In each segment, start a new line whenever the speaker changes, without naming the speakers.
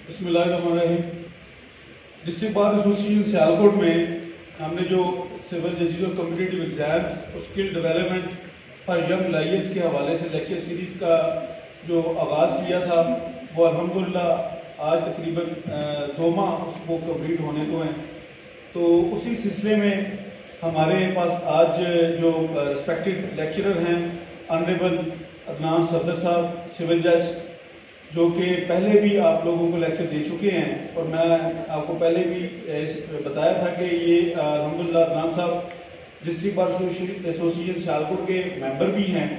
बिस्मिल्लाहिर्रहमानिर्रहीम। District bar association Sialkot में हमने जो सिविल जजेस और कॉम्पिटिटिव एग्जाम्स और स्किल डेवलपमेंट फॉर यंग लाइयर्स के हवाले से लेक्चर सीरीज़ का जो आगाज़ किया था वो अल्हम्दुलिल्लाह आज तकरीबन 2 माह उसको कंप्लीट होने को हैं। तो उसी सिलसिले में हमारे पास आज जो रिस्पेक्टेड लेक्चरर हैं ऑनरेबल अदनान सफदर साहब, सिविल जज, जो कि पहले भी आप लोगों को लेक्चर दे चुके हैं और मैं आपको पहले भी बताया था कि ये अल्हम्दुलिल्लाह अदनान साहब डिस्ट्रिक्ट बार एसोसिएशन सियालकोट के मेंबर भी हैं।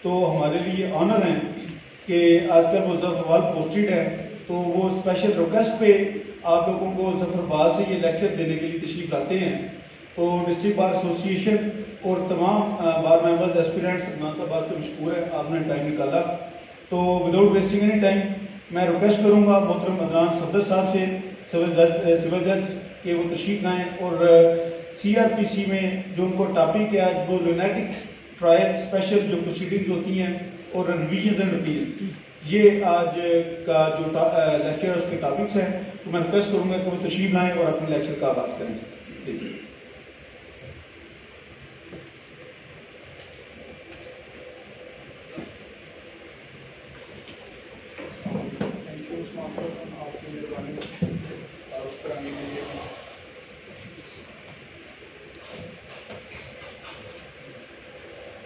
तो हमारे लिए ऑनर है कि आजकल वो जफरवाल पोस्टेड है, तो वो स्पेशल रिक्वेस्ट पे आप लोगों को जफरवाल से ये लेक्चर देने के लिए तशरीफ लाते हैं। तो डिस्ट्रिक्ट बार एसोसिएशन और तमाम बार मेंबर्स एस्पिरेंट्स अदनान साहब आपको मशकूर है, आपने टाइम निकाला। तो विदाउट वेस्टिंग एनी टाइम मैं रिक्वेस्ट करूंगा मोहतरम अदनान सफदर साहब से, सिविल जज के वो तशरीफ लाएँ और CRPC में जो उनको टॉपिक है आज वो लुनेटिक ट्रायल स्पेशल जो प्रोसीडिंग्स होती हैं और रिविजन्स एंड अपील्स, ये आज का जो लेक्चर उसके टॉपिक्स हैं। तो मैं रिक्वेस्ट करूंगा कि वो तशरीफ लाएँ और अपने लेक्चर का आगाज करें।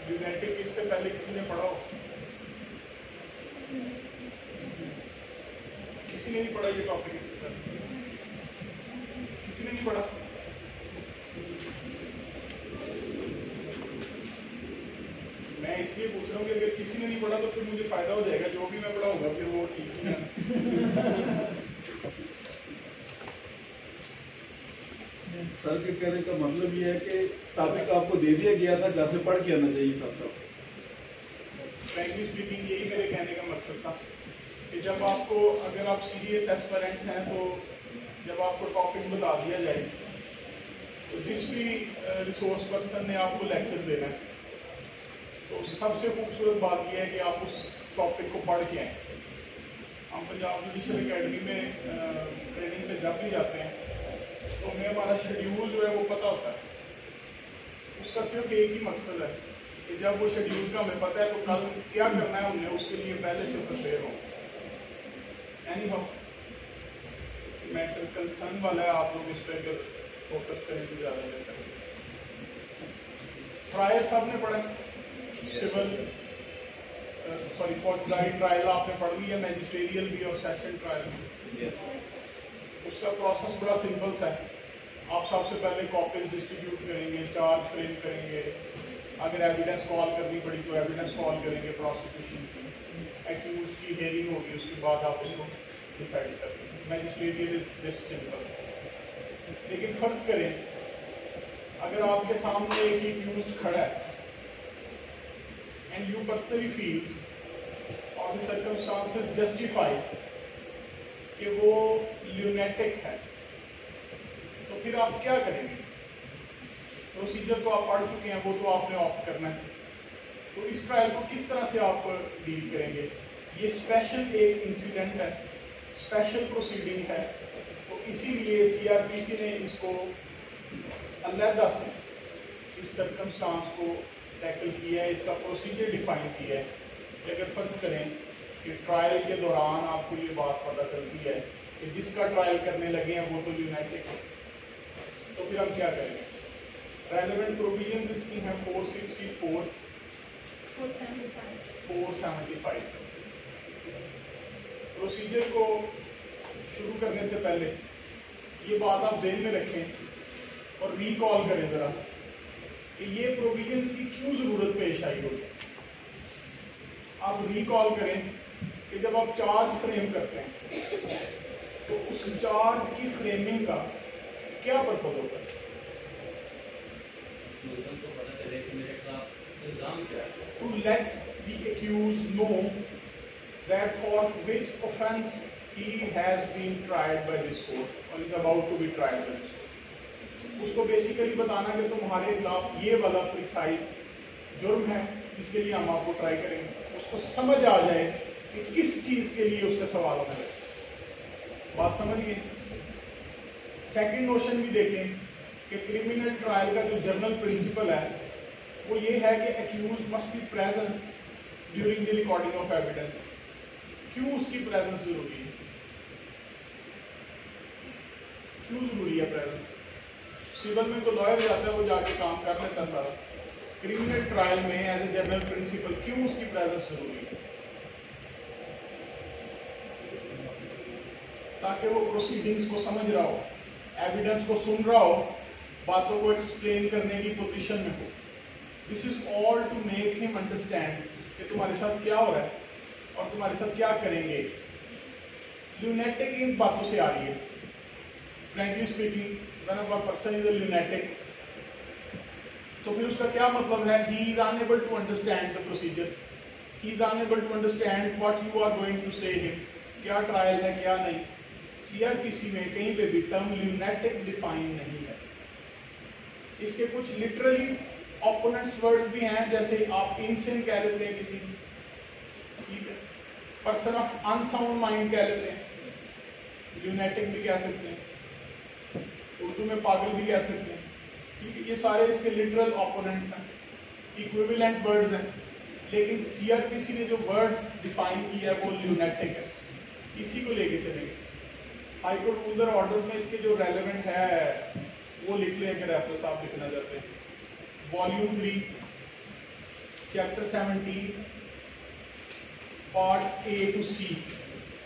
यूनाइटेड इससे पहले किसी ने पढ़ा हो? किसी ने नहीं पढ़ा ये टॉपिक? इससे पहले किसी ने नहीं पढ़ा? मैं इसलिए पूछ रहा हूँ कि अगर किसी ने नहीं पढ़ा तो फिर मुझे फायदा हो जाएगा, जो भी मैं पढ़ाऊंगा फिर वो ठीक है।
सर के कहने का मतलब ये है कि टॉपिक आपको दे दिया गया था, घर से पढ़ के आना चाहिए था।
फ्रैंकली स्पीकिंग यही मेरे कहने का मकसद था कि जब आपको, अगर आप सीरियस एस्पिरेंट्स हैं, तो जब आपको टॉपिक बता दिया जाए तो जिस भी रिसोर्स पर्सन ने आपको लेक्चर देना है, तो सबसे खूबसूरत बात यह है कि आप उस टॉपिक को पढ़ के आए। हम पंजाब जुडिशल अकेडमी में ट्रेनिंग पे जब भी जाते हैं तो हमें हमारा शेड्यूल जो है वो पता होता है। उसका सिर्फ एक ही मकसद है कि जब वो शेड्यूल का हमें पता है तो कल क्या करना है हमने उसके लिए पहले से प्रिपेयर हो। एनीहाउ मैटर कंसर्न वाला है, आप लोग इस पर अगर फोकस करें तो ज़्यादा बेहतर है। ट्रायल सबने पढ़ा, सिविल सॉरी फॉर्ट ट्रायल आपने पढ़ लिया, मैजिस्ट्रियल भी और सेशन ट्रायल भी। उसका प्रोसेस बड़ा सिंपल सा है। आप सबसे पहले कॉपीज डिस्ट्रीब्यूट करेंगे, चार्ज फ्रेम करेंगे, अगर एविडेंस कॉल करनी पड़ी तो एविडेंस कॉल करेंगे प्रोसिक्यूशन की, एक्यूज की हेयरिंग होगी, उसके बाद आप उसको डिसाइड करेंगे। मैजिस्ट्रेटियल इज दिस सिंपल। लेकिन फर्ज करें अगर आपके सामने एक एक्यूज खड़ा है एंड यू पर्सनली फील्स और द सर्कमस्टांसेस जस्टिफाइज कि वो ल्यूनेटिक है, तो फिर आप क्या करेंगे? प्रोसीजर तो आप पढ़ चुके हैं, वो तो आपने ऑप्ट करना है। तो इस ट्रायल को किस तरह से आप डील करेंगे? ये स्पेशल एक इंसिडेंट है, स्पेशल प्रोसीडिंग है, तो इसीलिए CRPC ने इसको अलग से इस सर्कमस्टांस को टैकल किया है, इसका प्रोसीजर डिफाइन किया है। अगर फर्ज करें कि ट्रायल के दौरान आपको ये बात पता चलती है कि जिसका ट्रायल करने लगे हैं वो तो यूनाइटेड है, तो फिर हम क्या करेंगे? रेलेवेंट प्रोविजन इसकी हैं 464, 475। प्रोसीजर को शुरू करने से पहले ये बात आप ध्यान में रखें और रिकॉल करें जरा कि ये प्रोविजंस की क्यों जरूरत पेश आई होगी। आप रिकॉल करें कि जब आप चार्ज फ्रेम करते हैं तो उस चार्ज की फ्रेमिंग का क्या पर्पज होता है? To let the accused know that for which offence he has been tried by this court और is about to be tried by this court. उसको बेसिकली बताना कि तुम्हारे खिलाफ ये वाला प्रिसाइज जुर्म है, इसके लिए हम आपको ट्राई करेंगे। उसको समझ आ जाए कि किस चीज के लिए उससे सवाल होने लगे। बात समझ गए। सेकंड नोशन भी देखें कि क्रिमिनल ट्रायल का जो जनरल प्रिंसिपल है वो ये है कि accused must be present during the recording of evidence. क्यों उसकी प्रेजेंस जरूरी है? क्यों जरूरी है प्रेजेंस? सिविल में तो लॉयर जाता है, वो जाके काम कर लेता सारा। क्रिमिनल ट्रायल में एज ए जनरल प्रिंसिपल क्यों उसकी प्रेजेंस जरूरी है? ताकि वो प्रोसीडिंग्स को समझ रहा हो, एविडेंस को सुन रहा हो, बातों को एक्सप्लेन करने की पोजीशन में हो। This is all to make him understand कि तुम्हारे साथ क्या हो रहा है और तुम्हारे साथ क्या करेंगे। ल्यूनेटिक इन बातों से आ रही है। Frankly speaking, when a person is a lunatic, तो फिर उसका क्या मतलब है? He is unable to understand the procedure, he is unable to understand what you are going to say him. क्या ट्रायल है क्या नहीं। सीआरपीसी में कहीं पे भी टर्म ल्यूनेटिक डिफाइन नहीं है। इसके कुछ लिटरली ऑपोनेंट्स वर्ड्स भी हैं, जैसे आप इनसेन कह लेते हैं किसी, ठीक है, पर्सन ऑफ अनसाउंड माइंड कह लेते हैं, ल्यूनेटिक भी कह सकते हैं, उर्दू में पागल भी कह सकते हैं, ठीक है। ये सारे इसके लिटरल ऑपोनेंट्स हैं, इक्विवेलेंट वर्ड्स हैं। लेकिन सीआरपीसी ने जो वर्ड डिफाइन किया है वो ल्यूनेटिक है, इसी को लेके चलेंगे। हाईकोर्ट रूलर ऑर्डर्स में इसके जो रेलेवेंट है वो लिख लें अगर आप साहब लिखना चाहते हैं। Volume 3 chapter 17 part A to C,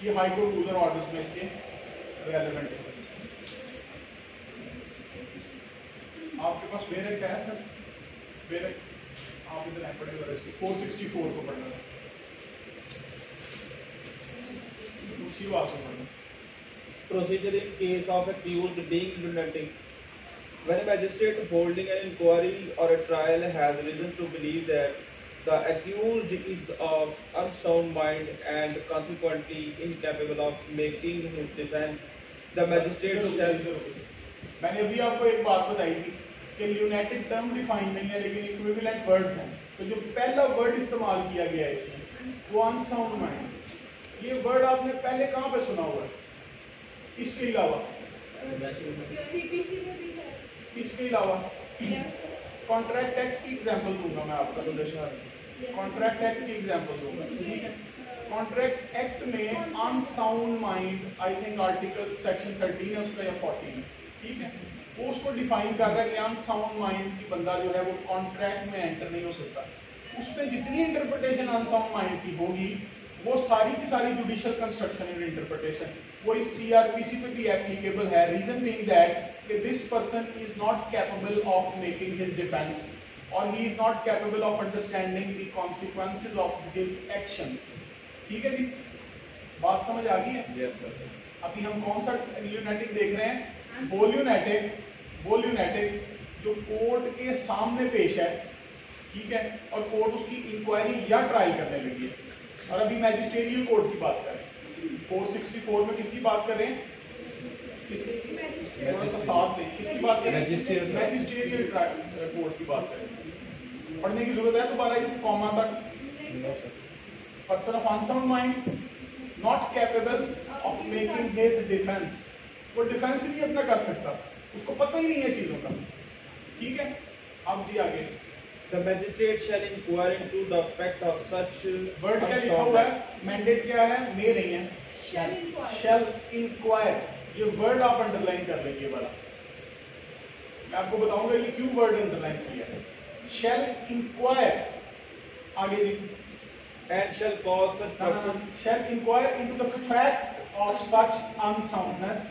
ये हाईकोर्ट रूलर ऑर्डर्स में इसके रेलेवेंट है। आपके पास बेरेक है सर? बेरेक आप इधर आए पड़ेगा, इसकी 464 को पढ़ना है, उसी बात से पढ़ना।
Procedure in case of accused being lunatic. When a magistrate holding an inquiry or a trial has reason to believe that the accused is of unsound mind and consequently incapable of making his defense, the magistrate shall...
मैंने अभी आपको एक बात बताई थी कि lunatic term define नहीं है लेकिन इक्विवेलेंट वर्ड्स हैं। तो जो पहला वर्ड इस्तेमाल किया गया है इसमें वो अनसाउंड माइंड, ये वर्ड आपने पहले कहाँ पे सुना हुआ है? इसके अलावा कॉन्ट्रैक्ट एक्ट की एग्जांपल दूंगा मैं आपका, कॉन्ट्रैक्ट एक्ट की एग्जांपल दूंगा, ठीक है। कॉन्ट्रैक्ट एक्ट में unsound mind, I think article section 13 है उसका या 14, ठीक है, वो उसको डिफाइन कर रहा है कि अनसाउंड माइंड की बंदा जो है वो कॉन्ट्रैक्ट में एंटर नहीं हो सकता। उसमें जितनी इंटरप्रिटेशन अनसाउंड माइंड की होगी वो सारी की सारी जुडिशियल कंस्ट्रक्शन एंड इंटरप्रिटेशन वो इस सीआरपीसी पे भी एप्लीकेबल है। रीजन बीइंग दैट कि this person is not capable of making his defence और he is not capable of understanding the consequences of his actions, ठीक है जी, बात समझ आ गई है?
Yes, sir.
अभी हम कौन सा ल्यूनेटिक देख रहे हैं? वो ल्यूनेटिक जो कोर्ट के सामने पेश है, ठीक है, और कोर्ट उसकी इंक्वायरी या ट्रायल करने लगी है। और अभी मैजिस्ट्रेरियल कोर्ट की बात करें, 464 में किसकी बात कर रहे हैं? थोड़ा सा साथ दें, किसकी बात कर रहे हैं? मैजिस्ट्रेरियल कोर्ट की बात करें। पढ़ने की जरूरत है दोबारा इस कॉमा तक? Person of unsound mind not capable of making his defence, वो डिफेंस नहीं अपना कर सकता, उसको पता ही नहीं है चीजों का, ठीक है। अब जी आगे,
The magistrate shall inquire into the fact of such
word क्या लिखा हुआ है? मैंडेट क्या है? मे नहीं है, शैल इंक्वायर। ये वर्ड आप अंडरलाइन कर लेंगे वाला, मैं आपको बताऊंगा ये क्यों वर्ड अंडरलाइन किया है। शैल इंक्वायर, आगे जी,
and shall cause such person
shall inquire into the fact of such unsoundness,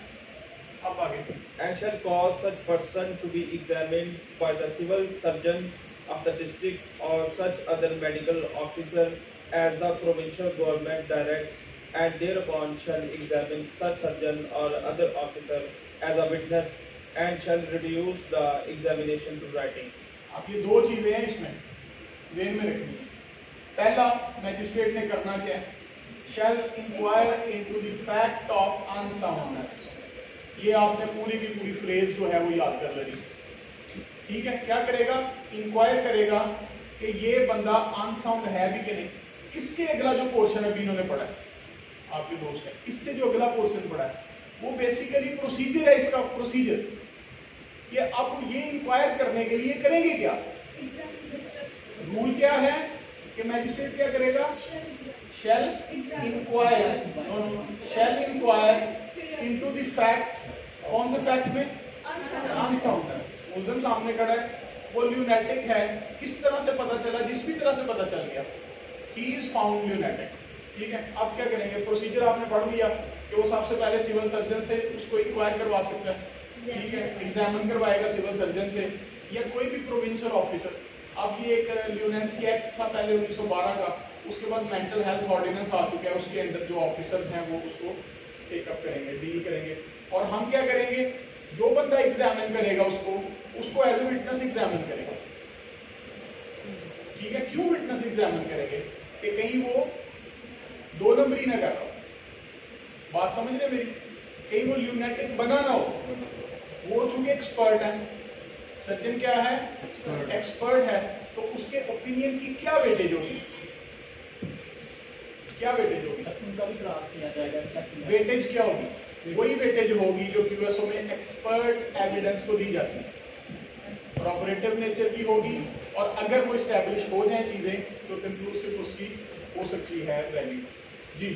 अब आगे,
and shall cause such person to be examined by the civil surgeon of the district or such other medical officer as the provincial government directs, and thereupon shall examine such surgeon or other officer as a witness and shall reduce the examination to writing.
अब ये दो चीजें हैं इसमें ध्यान में रखनी है। पहला मैजिस्ट्रेट ने करना क्या है? Shall inquire into the fact of unsoundness. ये आपने पूरी की पूरी फ्रेज जो है वो याद कर लेनी, ठीक है। क्या करेगा? इंक्वायर करेगा कि ये बंदा अनसाउंड है भी कि नहीं। इसके अगला जो पोर्शन अभी इन्होंने पढ़ा है, आपके दोस्त है, इससे जो अगला पोर्शन पढ़ा है वो बेसिकली प्रोसीजर है, इसका प्रोसीजर कि अब ये इंक्वायर करने के लिए करेंगे क्या। रूल क्या है कि मैजिस्ट्रेट क्या करेगा, शैल इंक्वायर इनटू द फैक्ट, कौन से फैक्ट में, अनसाउंड, मुल्जिम सामने खड़ा है, वो ल्यूनेटिक है, किस तरह से पता चला, जिस भी तरह से पता चल गया, ही इज फाउंड ल्यूनेटिक। ठीक है, अब क्या करेंगे, प्रोसीजर आपने पढ़ लिया कि वो सबसे पहले सिविल सर्जन से उसको इंक्वायर करवा सकता है, ठीक है, एग्जामिन करवाएगा सिविल सर्जन से या कोई भी प्रोविंशियल ऑफिसर। अब ये एक ल्यूनेंसी एक्ट था पहले 1912 का, उसके बाद मेंटल हेल्थ ऑर्डिनेंस आ चुका है, उसके अंदर जो ऑफिसर्स हैं वो उसको टेकअप करेंगे, डील करेंगे। और हम क्या करेंगे, जो बंदा एग्जामिन करेगा उसको एज ए विटनेस एग्जामिन करेगा। ठीक है, क्यों विटनेस एग्जामिन करेंगे कि कहीं वो दो नंबरी ना कर रहा हो, बात समझ रहे मेरी, कहीं वो ल्यूनेटिक बना ना हो। वो चूंकि एक्सपर्ट है, सर्जन क्या है, एक्सपर्ट है, तो उसके ओपिनियन की क्या वेटेज होगी, क्या वेटेज होगी,
उनका भी क्रॉस किया जाएगा।
वेटेज क्या होगी, वही वेटेज होगी जो क्यूएसओ में एक्सपर्ट एविडेंस को दी जाती है, प्रॉपरेटिव नेचर की होगी, और अगर वो स्टैब्लिश हो जाए चीजें तो कंक्लूसिव उसकी हो सकती है value. Ji,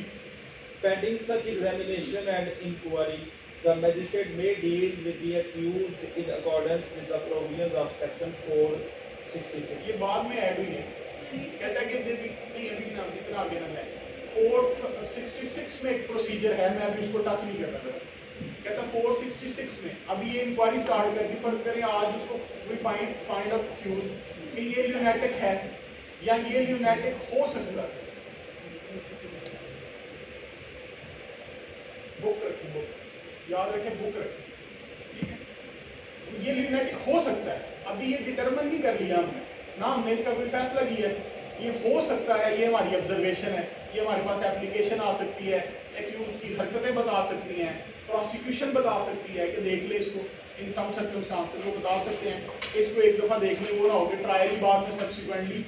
Pending such examination and inquiry, the magistrate may deal with the accused in accordance with the provisions of section 466.
ये बाद में ऐड हुई है, कहता है कि नहीं अभी ना इतना आगे ना है। 466 में एक प्रोसीजर है, मैं अभी उसको टच नहीं कर रहा, कहता 466 में अभी ये इंक्वायरी स्टार्ट करके फर्ज करें आज उसको वी फाइंड आउट एक्यूज्ड कि ये ल्यूनेटिक है या ये ल्यूनेटिक हो सकता है। बुक रखें, बुक याद रखें, बुक रखें, ठीक है, तो ये ल्यूनेटिक हो सकता है, अभी ये डिटरमिन नहीं कर लिया हमने ना, हमने इसका कोई फैसला किया है, ये हो सकता है, ये हमारी ऑब्जर्वेशन है, ये हमारे पास एप्लीकेशन आ सकती है, एक्यूज की हरकतें बता सकती हैं, प्रोसिक्यूशन बता सकती है कि देख ले इसको, इन सम सर्कमस्टांसेस वो बता सकते हैं, इसको एक दफा देख ले, वो ना हो कि ट्रायल बाद में सब्सिक्वेंटली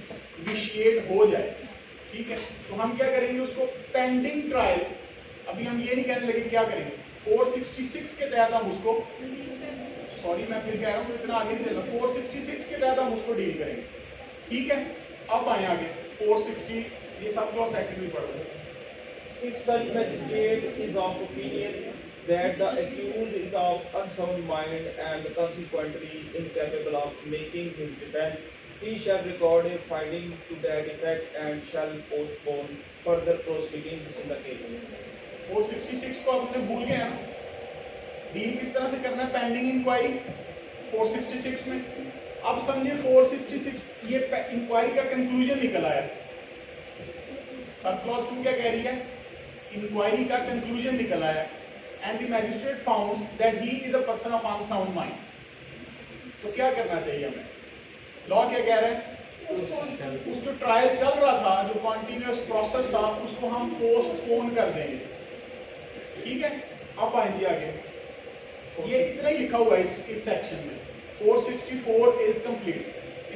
विशिएट हो जाए। ठीक है, तो हम क्या करेंगे, उसको पेंडिंग ट्रायल, अभी हम ये नहीं कहने लगे क्या करेंगे, 466 के तहत हम उसको, सॉरी मैं फिर कह रहा हूँ इतना आगे नहीं चलना, 466 के तहत हम उसको डील करेंगे। ठीक है, अब आए आगे 460, ये सब क्लॉज सेक्शन में पढ़ रहे।
If such magistrate is of opinion that the accused is of unsound mind and consequently incapable of making his defense, he shall record a finding to that effect and shall postpone further proceedings in the case.
466 को आपने भूल गए हैं, deal किस तरह से करना है, पेंडिंग इंक्वायरी 466 में। अब समझिए 466 ये इंक्वायरी का कंक्लूजन निकल आया, सब क्लॉज 2 क्या कह रही है, इंक्वायरी का कंक्लूजन निकल आया, and the magistrate founts that he is a person of unsound mind. तो क्या करना चाहिए हमें, लॉ क्या कह रहा है, उस जो ट्रायल चल रहा था, जो कॉन्टिन्यूअस प्रोसेस था, उसको हम पोस्टपोन कर देंगे। ठीक है, अब आएंगे आगे, ये इतना ही लिखा हुआ है इस सेक्शन में। 464 इज कंप्लीट,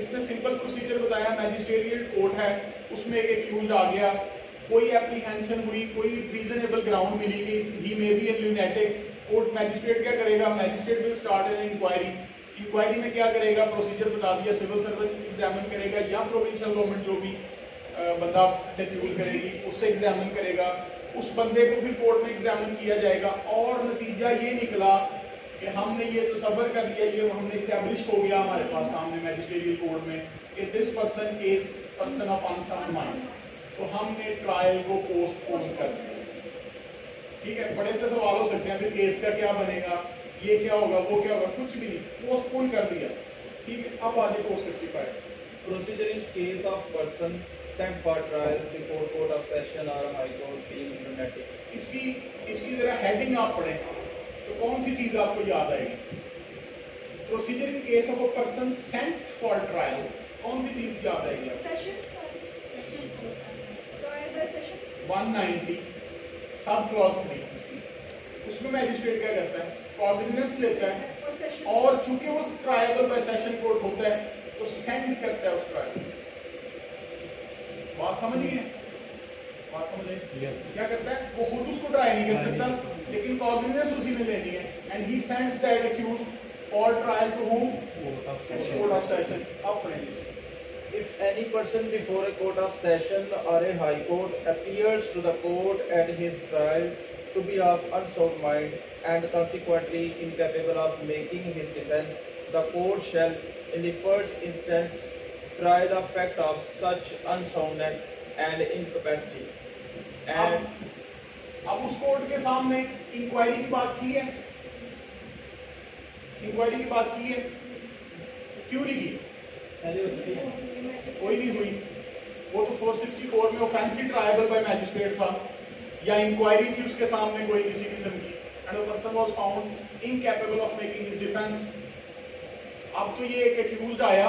इसने सिंपल प्रोसीजर बताया, मैजिस्ट्रियल कोर्ट है, उसमें एक एक्यूज आ गया, कोई एप्रीहेंशन हुई, कोई रीजनेबल ग्राउंड मिली कि he may be a lunatic, court magistrate क्या करेगा, magistrate will start an inquiry, inquiry में क्या करेगा, प्रोसीजर बता दिया, सिविल सर्वेंट एग्जामिन करेगा या प्रोविंशियल गवर्नमेंट जो भी बंदा डिफ्यूज करेगी उससे एग्जामिन करेगा, उस बंदे को फिर कोर्ट में एग्जामिन किया जाएगा, और नतीजा ये निकला कि हमने ये तो सबर कर लिया, ये हमने एस्टैब्लिश हो गया हमारे पास सामने मैजिस्ट्रियल कोर्ट में कि this person is person of unsound mind, तो हमने ट्रायल को पोस्टपोन कर दिया। ठीक है, बड़े से सवाल हो सकते हैं, फिर केस का क्या बनेगा, ये क्या होगा, वो क्या होगा, कुछ भी नहीं, पोस्टपोन कर दिया। ठीक है, अब आगे 465
Procedure in case of person sent for trial before court of session or high court being lunatic.
इसकी जरा हेडिंग आप पढ़ें तो कौन सी चीज आपको याद आएगी, procedure in case of a person sent for trial, कौन सी चीज याद आएगी आपको, 190 सब क्लॉज 3, उसमें मैजिस्ट्रेट क्या करता है, कॉग्निजेंस लेता है, और चूंकि वो ट्रायबल बाय सेशन कोर्ट होता है तो सेंड करता है उस ट्रायल। बात समझिए, बात समझे?
Yes.
क्या करता है वो खुद उसको ट्राई नहीं कर सकता, लेकिन कॉग्निजेंस उसी ने लेनी है, and he sends that accused for trial to home court of session अपने।
If any person before a court of session or a high court appears to the court at his trial to be of unsound mind and consequently incapable of making his defense, the court shall, in the first instance, try the fact of such unsoundness and incapacity. And
अब उस court के सामने inquiry की बात की है, inquiry की बात की है, क्यों नहीं की? कोई नहीं हुई। वो तो 464 में ऑफेंसिव ट्रायबल बाय मैजिस्ट्रेट था, या इंक्वायरी थी उसके सामने कोई किसी किस्म की, and the person was found incapable of making his defence. अब तो ये एक एक्यूज्ड आया,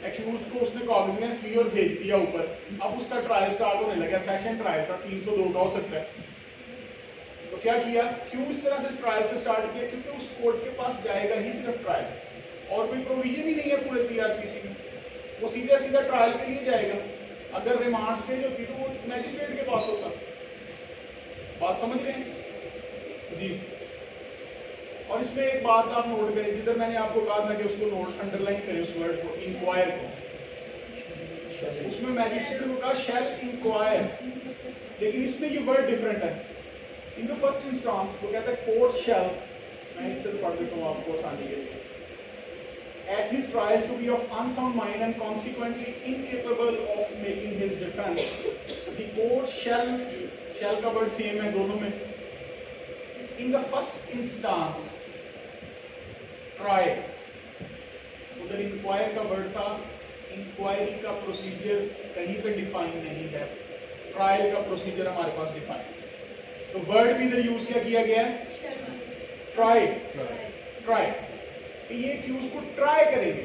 एक्यूज्ड को उसने कॉग्निजेंस ली और भेज दिया ऊपर, अब उसका ट्रायल स्टार्ट होने लगा, सेशन ट्रायल था, 302 का हो सकता है। तो क्या किया, क्यों इस तरह से ट्रायल से स्टार्ट किया? क्योंकि उस कोर्ट के पास जाएगा ही सिर्फ ट्रायल, और कोई प्रोविजन ही नहीं है पूरे सीआरपीसी में, वो सीधा सीधा ट्रायल के लिए जाएगा। अगर रिमांड स्टेज होती तो वो मैजिस्ट्रेट के पास होता। बात समझ रहे हैं जी? और इसमें एक बात आप नोट करें, जिधर मैंने आपको कहा था कि उसको नोट अंडरलाइन करें उस वर्ड को, इंक्वायर को, उसमें मैजिस्ट्रेट को कहा शैल इंक्वायर, लेकिन इसमें ये वर्ड डिफरेंट है। इन द फर्स्ट इंस्टांस वो कहता है कोर्ट शैल, मैं इससे पढ़ देता हूँ आपको आसानी के लिए, at his trial to be of unsound mind and consequently incapable of making his defense, the court shall का word same है दोनों में, in the first instance trial, उधर इंक्वायर का वर्ड था, इंक्वायरी का प्रोसीजर कहीं पे डिफाइन नहीं है, ट्रायल का प्रोसीजर हमारे पास डिफाइन, तो वर्ड भी इधर यूज क्या किया गया है, ट्राई, ये एक्यूज को ट्राई करेंगे,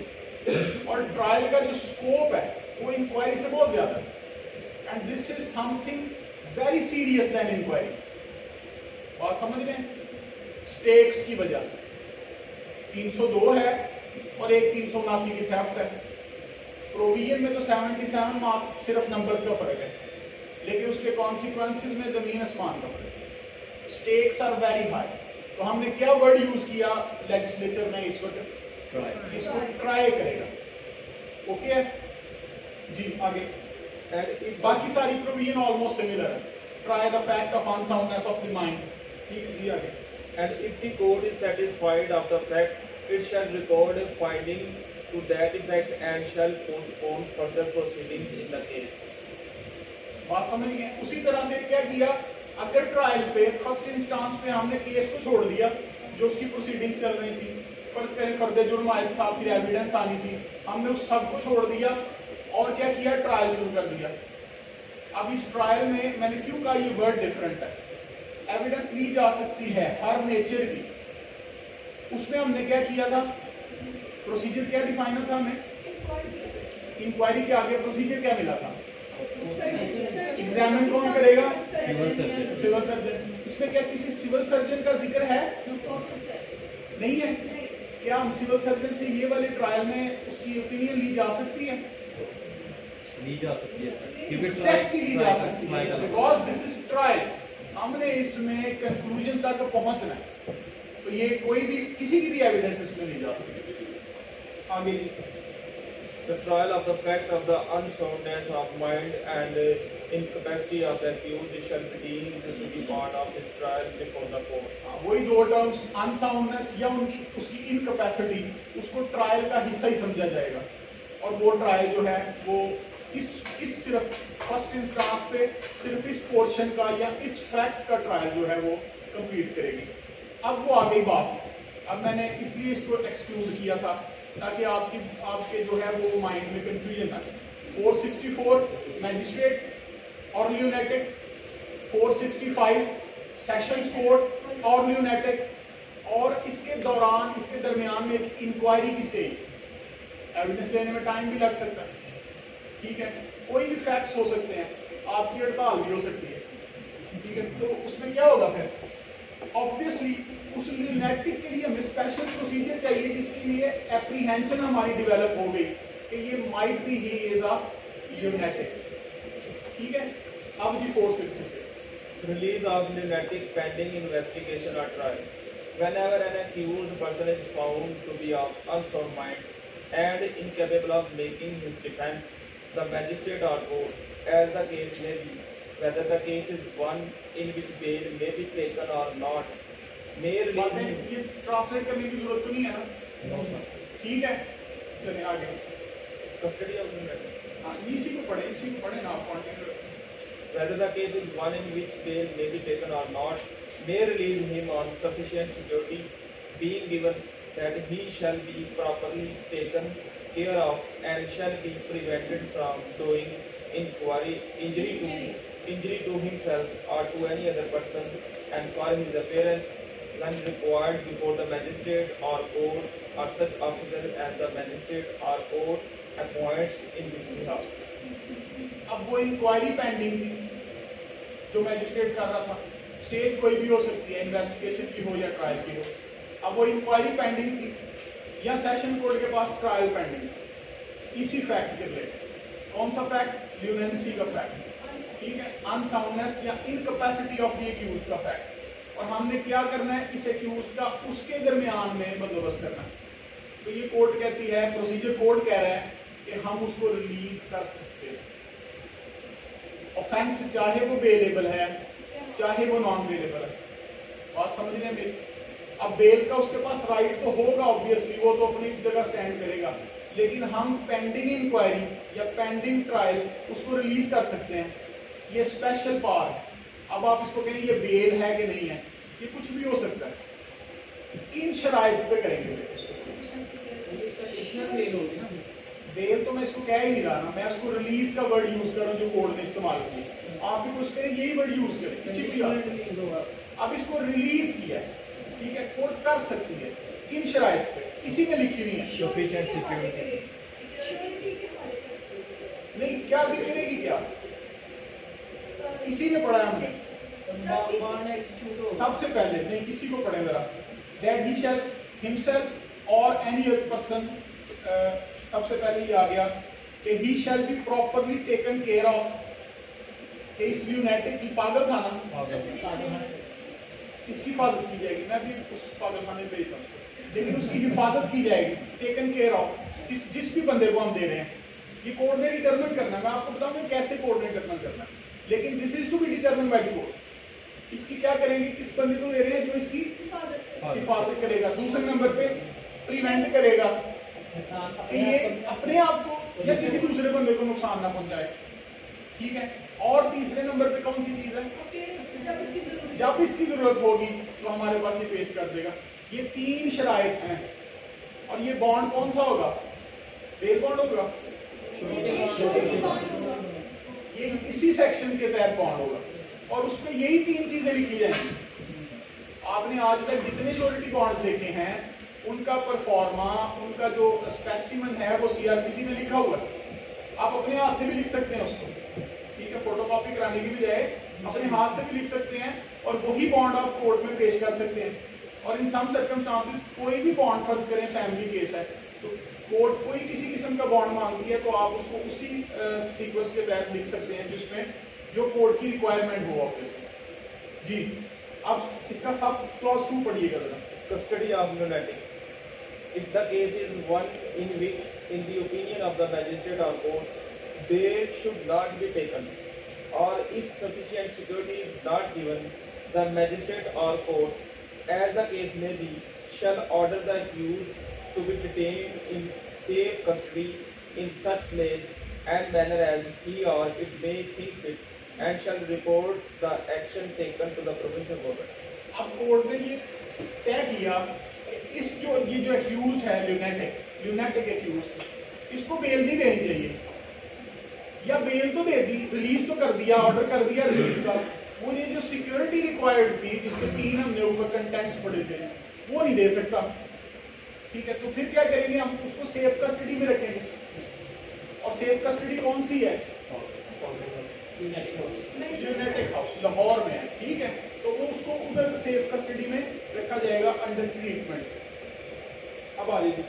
और ट्रायल का जो स्कोप है वो इंक्वायरी से बहुत ज्यादा है, and this is something very serious then inquiry. बात समझ रहे हैं? स्टेक्स की वजह से 302 है और एक 379 की थेफ्ट है। प्रोविजन में तो 77 मार्क्स सिर्फ नंबर्स का फर्क है, लेकिन उसके कॉन्सिक्वेंसेस में जमीन आसमान का फर्क है। Stakes are very high. तो हमने क्या वर्ड यूज किया लेजिस्लेचर ने इस वक्त, इसको ट्राई करेगा। ओके है जी, आगे बाकी सारी प्रोविजन ऑलमोस्ट सिमिलर है। Try the fact of unsoundness of the mind, ठीक है जी, आगे।
And if the court is satisfied of the fact, it shall record a finding to that effect and shall postpone further proceedings in the case.
बात समझ गए? उसी तरह से क्या किया, अगर ट्रायल पे फर्स्ट इंस्टांस पे हमने केस को छोड़ दिया, जो उसकी प्रोसीडिंग्स चल रही थी, फर्ज करें फर्दर जुर्म आया था, फिर एविडेंस आनी थी, हमने उस सब को छोड़ दिया और क्या किया, ट्रायल शुरू कर दिया। अब इस ट्रायल में मैंने क्यों कहा ये वर्ड डिफरेंट है, एविडेंस ली जा सकती है हर नेचर की, उसमें हमने क्या किया था, प्रोसीजर क्या डिफाइन था हमें, इंक्वायरी के आगे प्रोसीजर क्या मिला था, एग्जामिन कौन करेगा, सिविल सर्जन। इसमें क्या किसी सिविल सर्जन का जिक्र है, नहीं है? क्या हम सिविल सर्जन से ये वाले ट्रायल में उसकी ओपिनियन ली जा सकती है?
ली जा सकती है सर,
एग्जैक्टली ली जा सकती है, बिकॉज दिस इज ट्रायल। हमने इसमें कंक्लूजन तक पहुंचना है, तो ये कोई भी किसी की भी एविडेंस इसमें ली जा सकती है। आगे
The trial of the fact of the unsoundness of mind and incapacity of the accused shall be deemed to be part of his trial before the court.
वही दो टर्म्स, अनसाउंडनेस या उनकी उसकी इनकैपेसिटी, उसको ट्रायल का हिस्सा ही समझा जाएगा, और वो ट्रायल जो है वो इस सिर्फ फर्स्ट इंस्टांस पे सिर्फ इस पोर्शन का या इस फैक्ट का ट्रायल जो है वो कंप्लीट करेगी। अब वो आ गई बात, अब मैंने इसलिए इसको एक्सक्लूड किया था ताकि आपके जो है वो माइंड में कंफ्यूजन ना आए। 464 मैजिस्ट्रेट और ल्यूनेटिक, 465 सेशंस कोर्ट और ल्यूनेटिक, और इसके दौरान इसके दरमियान में एक इंक्वायरी की स्टेज, एविडेंस लेने में टाइम भी लग सकता है, ठीक है, कोई भी फैक्ट्स हो सकते हैं, आपकी हड़ताल भी हो सकती है, ठीक है। तो उसमें क्या होगा फिर, ऑब्वियसली उस ल्यूनेटिक के लिए हमें स्पेशल प्रोसीजर चाहिए, जिसके लिए एप्रीहेंशन हमारी डेवलप हो गई कि ये might be he is a lunatic, ठीक है। अब जी 466
Release of lunatic pending investigation or trial. Whenever an accused person is found to be of unsound mind and incapable of making his defense, the magistrate or court, as the case may be, whether the case is one in which bail may be taken or not, may
बातें
release him.
ये translate करने की जरूरत तो नहीं है ना? ठीक है, चलिए आगे।
Custody of lunatic.
हाँ, इसी को पढ़े ना आप continue.
Whether the case is one in which bail may be taken or not, may release him on sufficient security, being given that he shall be properly taken care of and shall be prevented from doing injury to himself or to any other person, and for his appearance when required before the magistrate or court or such officer as the magistrate or court appoints in this behalf.
अब वो inquiry pending थी जो magistrate कर रहा था, stage कोई भी हो सकती है, इन्वेस्टिगेशन की हो या ट्रायल की हो। अब वो इंक्वायरी पेंडिंग थी या सेशन कोर्ट के पास ट्रायल पेंडिंग थी इसी फैक्ट के रिलेटेड। कौन सा फैक्ट? ल्यूनेंसी का फैक्ट, ठीक है, अनसाउंडनेस या इनकैपेसिटी ऑफ द एक्यूज्ड का फैक्ट। और हमने क्या करना है, इस एक्यूज्ड का उसके दरमियान में बंदोबस्त करना है। तो ये कोर्ट कहती है, प्रोसीजर कोड कह रहा है कि हम उसको रिलीज कर सकते हैं। ऑफेंस चाहे वो बेलेबल है चाहे वो नॉन बेलेबल है, बात समझ रहे हैं मेरी? अब बेल का उसके पास राइट तो होगा ऑब्वियसली, वो तो अपनी जगह स्टैंड करेगा, लेकिन हम पेंडिंग इंक्वायरी या पेंडिंग ट्रायल उसको रिलीज कर सकते हैं। ये स्पेशल पावर है। अब आप इसको कहें ये बेल है कि नहीं है, ये कुछ भी हो सकता है, इन शराइत पे करेंगे। बेल तो मैं इसको कह ही नहीं रहा ना, मैं उसको रिलीज का वर्ड यूज कर रहा हूँ जो कोर्ट ने इस्तेमाल किया। आप भी कुछ करें यही वर्ड यूज करें, किसी भी अब इसको रिलीज किया है, ठीक है, कोर्ट कर सकती है किन शराइत पे, इसी में लिखी हुई है।
Sufficient security.
नहीं, क्या भी करेगी क्या, इसी में पढ़ा है हमने सबसे पहले। नहीं, किसी को पढ़े जरा, दैट ही शैल हिमसेल्फ और एनी अदर पर्सन, सबसे पहले ये आ गया कि he shall be properly taken care of. कि इस ल्यूनेटिक की पागल था ना, इसकी हिफाजत की जाएगी। मैं भी उस पागल खाने भेजता हूँ, लेकिन उसकी हिफाजत की जाएगी, टेकन केयर ऑफ। जिस भी बंदे को हम दे रहे हैं, ये कोर्ट ने डिटरमिन करना है। मैं आपको बताऊंगा कैसे कोर्ट ने डिटरमिन करना है, लेकिन this is to be determine by the court. इसकी क्या करेंगे, किस बंदे को दे रहे हैं जो इसकी हिफाजत करेगा। दूसरे नंबर पे प्रिवेंट करेगा कि ये अपने आप को या किसी दूसरे बंदे को नुकसान ना पहुंचाए, ठीक है। और तीसरे नंबर पे कौन सी चीज है, जब इसकी जरूरत होगी तो हमारे पास ये पेश कर देगा। ये तीन शराइत हैं। और ये बॉन्ड कौन सा होगा, बेल बॉन्ड होगा, ये इसी सेक्शन के तहत बॉन्ड होगा, और उसमें यही तीन चीजें लिखी जाएंगी। आपने आज तक जितने श्योरिटी बॉन्ड्स देखे हैं, उनका परफॉर्मा, उनका जो स्पेसिमन है वो सीआरपीसी में लिखा हुआ है। आप अपने हाथ से भी लिख सकते हैं उसको, ठीक है, फोटोकॉपी कराने की बजाय अपने हाथ से भी लिख सकते हैं, और वही बॉन्ड आप कोर्ट में पेश कर सकते हैं। और इन सम सर्कमस्टांसेस कोई भी बॉन्ड, फर्ज करें फैमिली केस है, तो कोर्ट कोई किसी किस्म का बॉन्ड मांगती है, तो आप उसको उसी सीक्वेंस के तहत लिख सकते हैं जिसमें जो कोर्ट की रिक्वायरमेंट हो ऑब्वियसली। जी, अब इसका सब क्लॉज 2 पढ़िएगा जरा।
Custody of lunatic. If the case is one in which, in the opinion of the magistrate or court, bail should not be taken, or if sufficient security is not given, the magistrate or court, as the case may be, shall order the accused to be detained in safe custody in such place and manner as he or it may think fit, and shall report the action taken to the provincial government.
अब court ने ये तय किया कि ये जो accused है lunatic accused, इसको बेल नहीं देनी चाहिए, या बेल तो दे दी, रिलीज तो कर दिया, ऑर्डर कर दिया रिलीज का, वो ये जो सिक्योरिटी रिक्वायर्ड थी जिसके 3 हमने ऊपर कंटेंट्स पढ़े थे, वो नहीं दे सकता, ठीक है। तो फिर क्या करेंगे, हम उसको सेफ कस्टडी में रखेंगे। और सेफ कस्टडी कौन सी है, यूनाइटेड हाउस लाहौर में है, ठीक है। तो वो उसको उधर सेफ कस्टडी में रखा जाएगा अंडर ट्रीटमेंट। अब आ जाइए,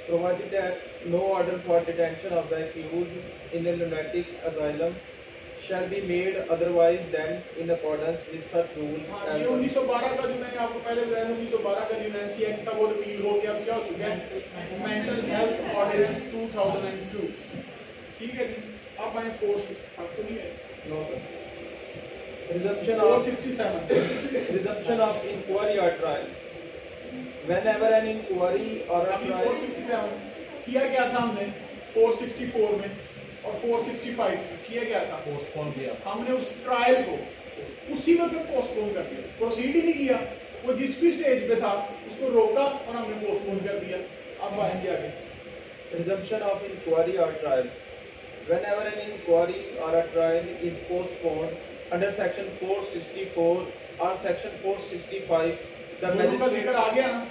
Provided that no order for detention of the accused in a lunatic asylum shall be made otherwise than in accordance with such rules
हाँ, ये
as
1912 का जो मैंने आपको पहले बताया 1912 का ल्यूनेंसी एक्ट था वो रिपील हो गया, अब क्या हो चुका है मेंटल हेल्थ ऑर्डिनेंस 2002। ठीक है जी, अब आए 460 आपको नहीं है
no, sir. Resumption of
467
resumption of inquiry or trial. Whenever an inquiry or a
अभी
trial
467 किया क्या था हमने 464 में और 465 में किया क्या था,
पोस्टपोन किया।
हमने उस ट्रायल को उसी वक्त पोस्टपोन कर दिया, प्रोसीड ही नहीं किया, वो जिस भी स्टेज पे था उसको रोका और हमने पोस्टपोन कर दिया। अब आएंगे आगे
resumption of inquiry or trial. Whenever an inquiry or a trial is postponed under section 464 or section 465, the
दोनों का
magistrate
जिक्र आ गया ना,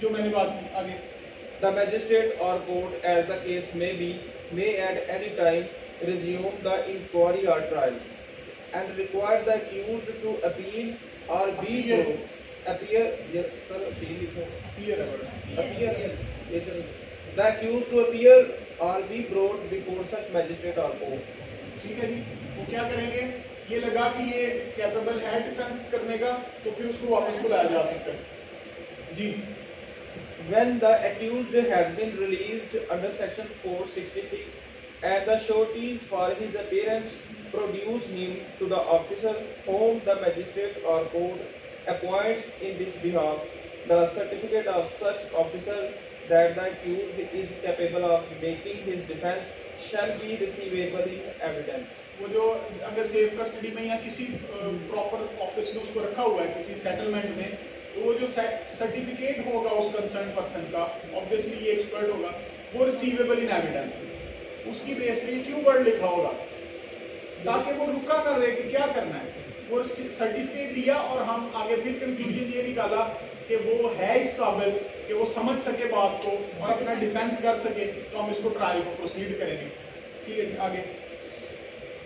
जो मैंने बात की आगे।
the magistrate or court, as the case may be, may at any time resume the inquiry or trial and require the accused to appeal or be
Appear.
appear. Yes, sir, appeal लिखो।
Clear है बड़ा।
appear. The accused to appear or be brought before such magistrate or court.
ठीक है जी, वो क्या करेंगे, ये लगा कि ये कैपेबल है डिफेंस करने का, तो फिर उसको वापस बुलाया जा सकता है जी।
When the accused has been released under section 466 and the sureties for his appearance produce him to the officer whom the magistrate or court appoints in this behalf, the certificate of such officer that the accused is capable of making his defense shall be receivable in evidence.
वो जो अगर safe custody में या किसी proper office में उसको रखा हुआ है किसी सेटलमेंट में, तो वो जो सर्टिफिकेट होगा उस कंसर्न पर्सन का, ऑब्वियसली ये एक्सपर्ट होगा, वो रिसीवेबल इन एविडेंस, उसकी बेस पे क्यों वर्ड लिखा होगा ताकि वो रुका ना रहे कि क्या करना है। वो सर्टिफिकेट दिया और हम आगे फिर कंक्लूजन ये निकाला कि वो है इस काबिल कि वो समझ सके बात को और अपना डिफेंस कर सके, तो हम इसको ट्रायल को प्रोसीड करेंगे। ठीक है आगे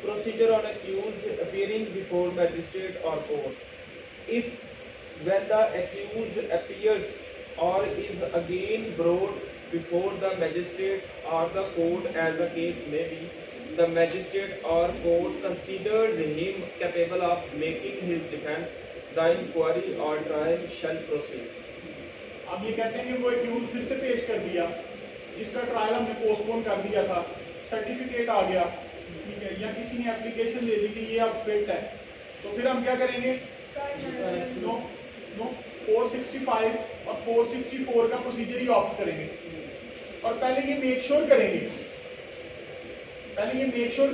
Procedure on accused appearing before magistrate or court. If when the accused appears or is again brought before the magistrate or the court as the case may be, the magistrate or court considers him capable of making his defense, the inquiry or trial shall proceed.
अब ये कहते हैं कि वो accused फिर से पेश कर दिया, जिसका ट्रायल हमने पोस्टपोन कर दिया था, सर्टिफिकेट आ गया, ठीक है, या किसी ने एप्लीकेशन दे दी कि ये अब फिट है, तो फिर हम क्या करेंगे, नो 465 और 464 का प्रोसीजर ही ऑप्ट करेंगे और पहले ये मेक श्योर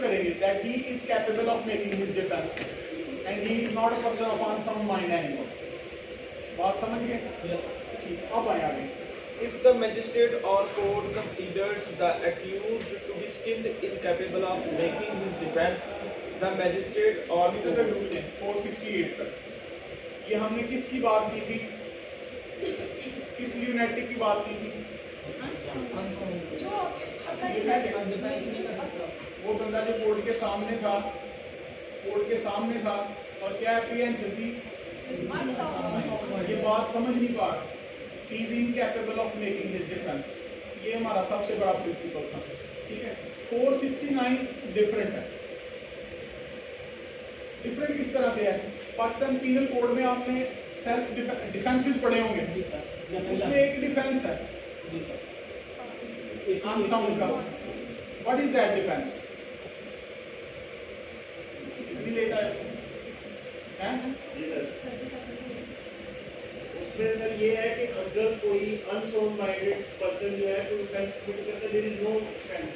करेंगे that he is capable of making his defence and he is not a person of unsound mind anymore. बात समझ गए? अब आए आगे।
If the magistrate or court considers the accused to be still incapable of making his defense, the magistrate or
अभी तक rule है 468 तक। ये हमने किसकी बात की थी, किस ल्यूनेटिक की बात की थी? वो बंदा जो कोर्ट के सामने था और क्या एप्रीहेंशन थी, ये बात समझ नहीं पा रहा, he is incapable of making his defense, ये हमारा सबसे बड़ा प्रिंसिपल था। ठीक है, 469 डिफरेंट है। डिफरेंट किस तरह से है, पाकिस्तान पीनल कोड में आपने सेल्फ डिफेंसेस पढ़े होंगे, उसमें एक डिफेंस है अनसाउंड का। What is that defence? इतनी लेट आए हैं?
उसमें सर ये है कि अगर कोई अनसाउंड माइंडेड पर्सन जो है कोई ऑफेंस कमिट करता है, there is no offence.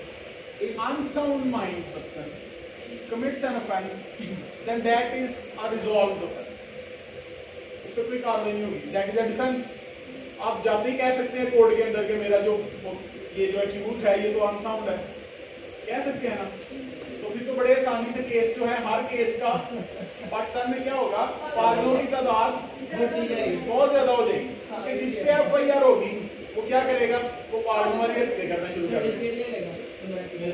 If unsound mind person commits an offense, then that is a resolved offense. उस पर कोई कार्रवाई नहीं होगी, that is a defense। आप जाते ही कह सकते हैं कोर्ट के अंदर के मेरा जो ये जो एक्यूज है ये तो अनसाउंड है, कह सकते हैं ना, तो फिर तो बड़े आसानी से केस जो है हर केस का पाकिस्तान में क्या होगा, पागलों की तादाद बहुत ज्यादा हो जाएगी, क्योंकि जिस पे FIR होगी वो क्या करेगा, वो पागलों वाली हरकतें करना शुरू कर देगा।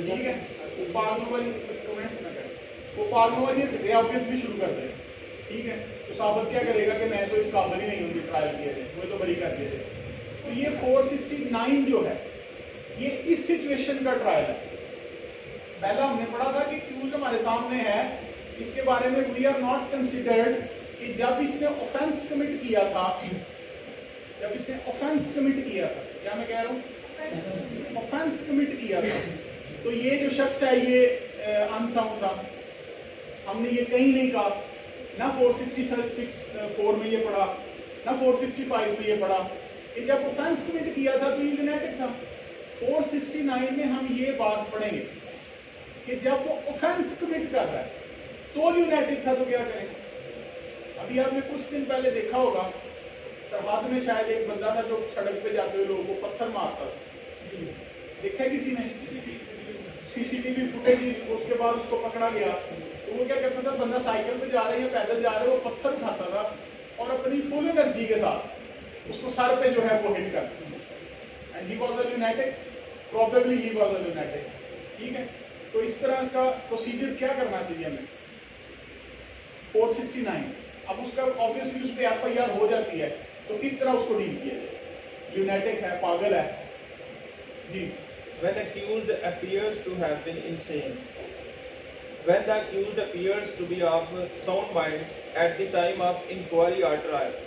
ठीक है, वो पागलों वाली कमेंट्स ना करे, वो पागलों वाली हरकतें ऑब्वियसली शुरू कर देगा। ठीक है, तो साबित क्या करेगा कि मैं तो इस काबिल ही नहीं हूँ कि ट्रायल किए थे, मुझे तो बरी कर दिए थे। तो ये 469 जो है ये इस सिचुएशन का ट्रायल है। पहला हमने पढ़ा था कि क्यूज हमारे सामने है, इसके बारे में वी आर नॉट कंसिडर्ड कि जब इसने ऑफेंस कमिट किया था, जब इसने ऑफेंस कमिट किया था, क्या मैं कह रहा हूँ, ऑफेंस कमिट किया था, तो ये जो शख्स है ये अनसाउंड था। हमने ये कहीं नहीं कहा, ना 466 में ये पढ़ा, ना 465 में ये पढ़ा कि जब ऑफेंस कमिट किया था तो ये यूनाइटेड था। 469 में हम ये बात पढ़ेंगे कि जब वो ऑफेंस कमिट कर रहा है तो यूनाइटेड था, तो क्या करें। अभी आपने कुछ दिन पहले देखा होगा, सरहद में शायद एक बंदा था जो सड़क पे जाते हुए लोगों को पत्थर मारता था, देखा किसी ने, सीसीटीवी फुटेज, उसके बाद उसको पकड़ा गया। तो वो क्या करता था, बंदा साइकिल पे जा रहे हैं, पैदल जा रहे हैं, वो पत्थर उठाता था और अपनी फुल एनर्जी के साथ उसको सर पे जो है वो हिट करता। And he was a United, probably he was a United. ठीक है, तो इस तरह का प्रोसीजर क्या करना चाहिए हमें। 469 अब उसका ऑब्वियसली उस पर एफआईआर हो जाती है, तो किस तरह उसको डील किया जाए। यूनाइटेड है, पागल है जी।
When accused appears to have been insane, when the accused appears to be of sound mind at the time of inquiry or trial.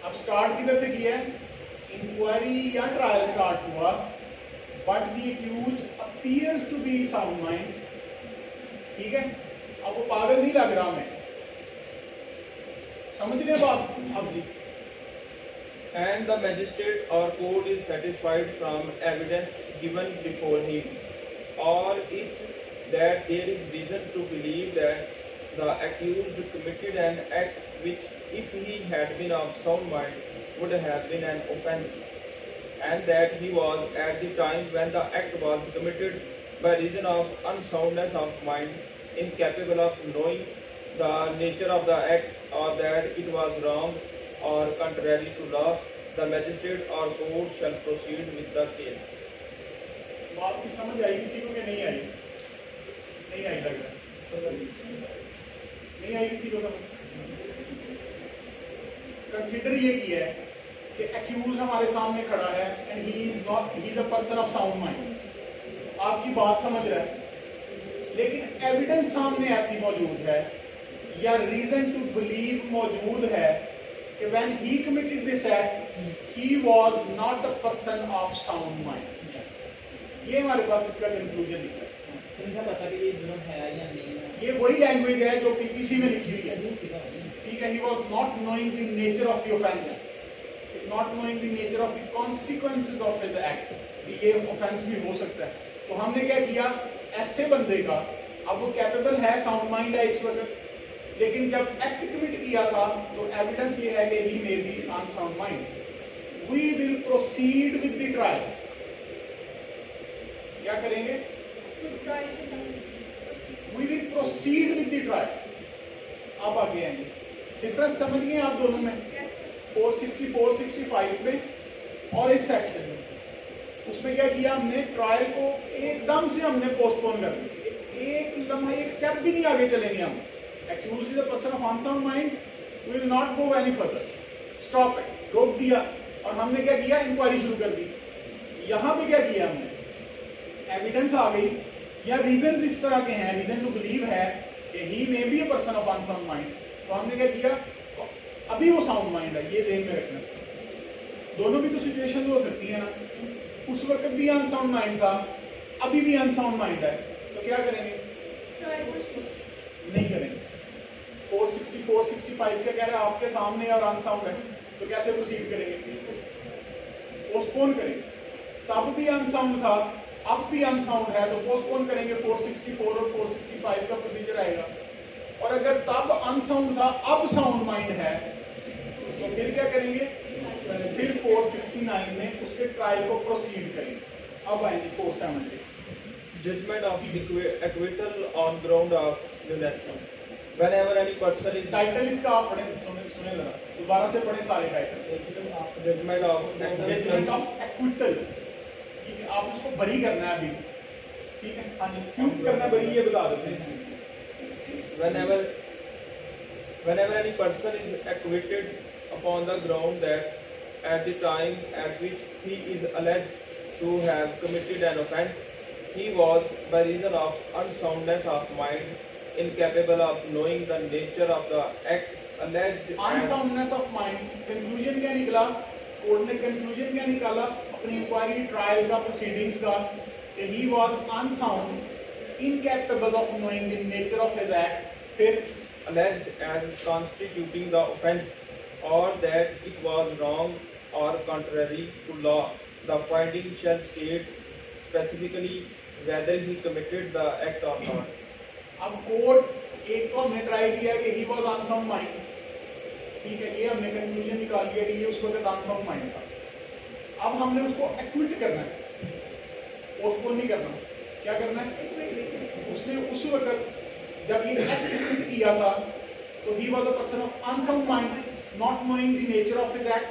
अब स्टार्ट किधर से किया है, इंक्वायरी या ट्रायल स्टार्ट हुआ, but the accused appears to be sound mind. ठीक है, अब वो पागल नहीं लग रहा हमें, समझ रहे बात। अब जी,
And the magistrate or court is satisfied from evidence given before him, or it that there is reason to believe that the accused committed an act which, if he had been of sound mind, would have been an offence, and that he was at the time when the act was committed by reason of unsoundness of mind incapable of knowing the nature of the act, or that it was wrong or contrary to law, the magistrate or court shall proceed with the case.
बात की समझ आई किसी को कि नहीं आई? नहीं आई लग रहा है, नहीं आई किसी को समझ। कंसीडर ये किया है कि एक्यूज हमारे सामने खड़ा है and he is not, he is a person of sound mind. आपकी बात समझ रहा है, लेकिन एविडेंस सामने ऐसी मौजूद है या रीजन टू बिलीव मौजूद है कि when he committed this act he was not a person of sound mind। ये हमारे पास इसका कंक्लूजन निकला है।
समझा पता कि ये जुर्म है या नहीं है।
ये वही लैंग्वेज है जो पीपीसी में लिखी हुई है। ठीक है, he was not knowing the nature of the offense, not knowing the nature of the consequences of his act, ये offense भी हो सकता है। तो हमने क्या किया, ऐसे बंदे का, अब वो कैपेबल है, साउंड माइंड है इस वक्त, लेकिन जब एक्ट कमिट किया था तो एविडेंस ये है कि he may be unsound mind. We will proceed with the trial. क्या करेंगे, we will proceed with the trial. अब आगे आएंगे, डिफरेंस समझ गए आप दोनों में, 464, 65 में और इस सेक्शन में। उसमें क्या किया हमने, ट्रायल को एकदम से हमने पोस्टपोन कर दिया, एक स्टेप भी नहीं आगे चलेंगे हम। Accused is a person of unsound mind, we will not go any further, stop it, रोक दिया। और हमने क्या किया, इंक्वायरी शुरू कर दी। यहाँ पे क्या किया हमने, एविडेंस आ गई या रीजंस इस तरह के हैं, रीजन टू बिलीव है कि he may be a person of unsound mind, तो हमने क्या किया, तो अभी वो साउंड माइंड है, ये ज़हन में रखना। दोनों भी तो सिचुएशन हो सकती है ना, उस वक्त भी अनसाउंड माइंड था, अभी भी अनसाउंड माइंड है, तो क्या करेंगे, नहीं करेंगे। 464, 65 क्या कह रहे हैं, आपके सामने और अनसाउंड है, तो कैसे प्रोसीड करेंगे, पोस्टपोन करेंगे। तब भी अनसाउंड था, अब भी अनसाउंड है, तो पोस्टपोन करेंगे। 464 और 465 का प्रोसीजर आएगा। और अगर तब अनसाउंड था, अब साउंड माइंड है, तो फिर क्या करेंगे, फिर 469 में उसके ट्रायल को प्रोसीड करेंगे। अब आएंगे 470,
Judgment of acquittal on ground of lunacy. Whenever any person is
title इसका आप पढ़े, सुने जरा, दोबारा से पढ़े सारे title.
judgment of
judgment of acquittal, ठीक है, आप उसको बरी करना है अभी। ठीक है, हाँ जी, क्यों करना बरी ये बता देते हैं।
whenever any person is acquitted upon the ground that at the time at which he is alleged to have committed an offence he was, by reason of unsoundness of mind, incapable of knowing the nature of the act alleged and
unsoundness of mind, conclusion क्या निकला? Court ने conclusion क्या निकाला अपनी inquiry trial का, proceedings का, कि he was unsound, incapable of knowing the nature of his act, फिर
alleged as constituting the offence, or that it was wrong or contrary to law. The finding shall state specifically whether he committed the act or not.
अब court एक तो हमने try किया कि he was unsound mind, ठीक है, ये हमने कंक्लूजन निकाल लिया कि ये उस वक्त अनसाउंड माइंड था। अब हमने उसको एक्विट करना है, पोस्टपोन नहीं करना। क्या करना है? उसने उस वक्त जब ये एक्ट कमिट किया था तो he was a person of unsound mind, not knowing the nature of his act,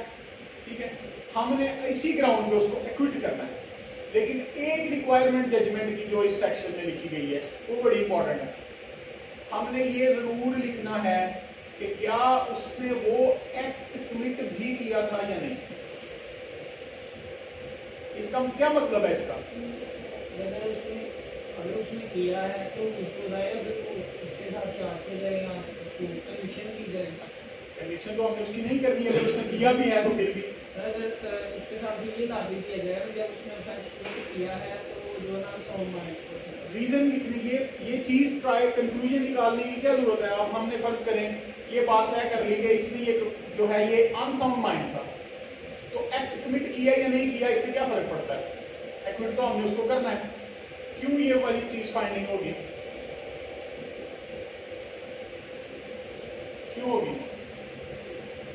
ठीक है। हमने इसी ग्राउंड पे उसको एक्विट करना है, लेकिन एक रिक्वायरमेंट जजमेंट की जो इस सेक्शन में लिखी गई है वो बड़ी इंपॉर्टेंट है। हमने ये जरूर लिखना है कि क्या उसने वो एक्ट कमिट भी किया था या नहीं। इसका क्या मतलब है? इसका
अगर उसने किया है तो उसको उसके साथ चार्ज किया जाएगा, उसको कन्विक्शन की जाएगी।
कन्विक्शन तो हमने उसकी नहीं करनी है, उसने किया भी है तो फिर भी
अगर उसके साथ भी ये लागू किया जाएगा कि जब उसने ऑफेंस किया है तो जो है ना अनसाउंड माइंड।
रीजन लिखने ये चीज ट्राई कंक्लूजन निकालने की क्या जरूरत है? अब हमने फर्ज करें ये बात तय कर ली कि इसने ये जो है ये अनसाउंड माइंड था, तो एक्ट कमिट किया या नहीं किया इससे क्या फर्क पड़ता है? एक्विट तो हमने उसको करना है। क्यों ये वाली चीज फाइंडिंग होगी? क्यों होगी?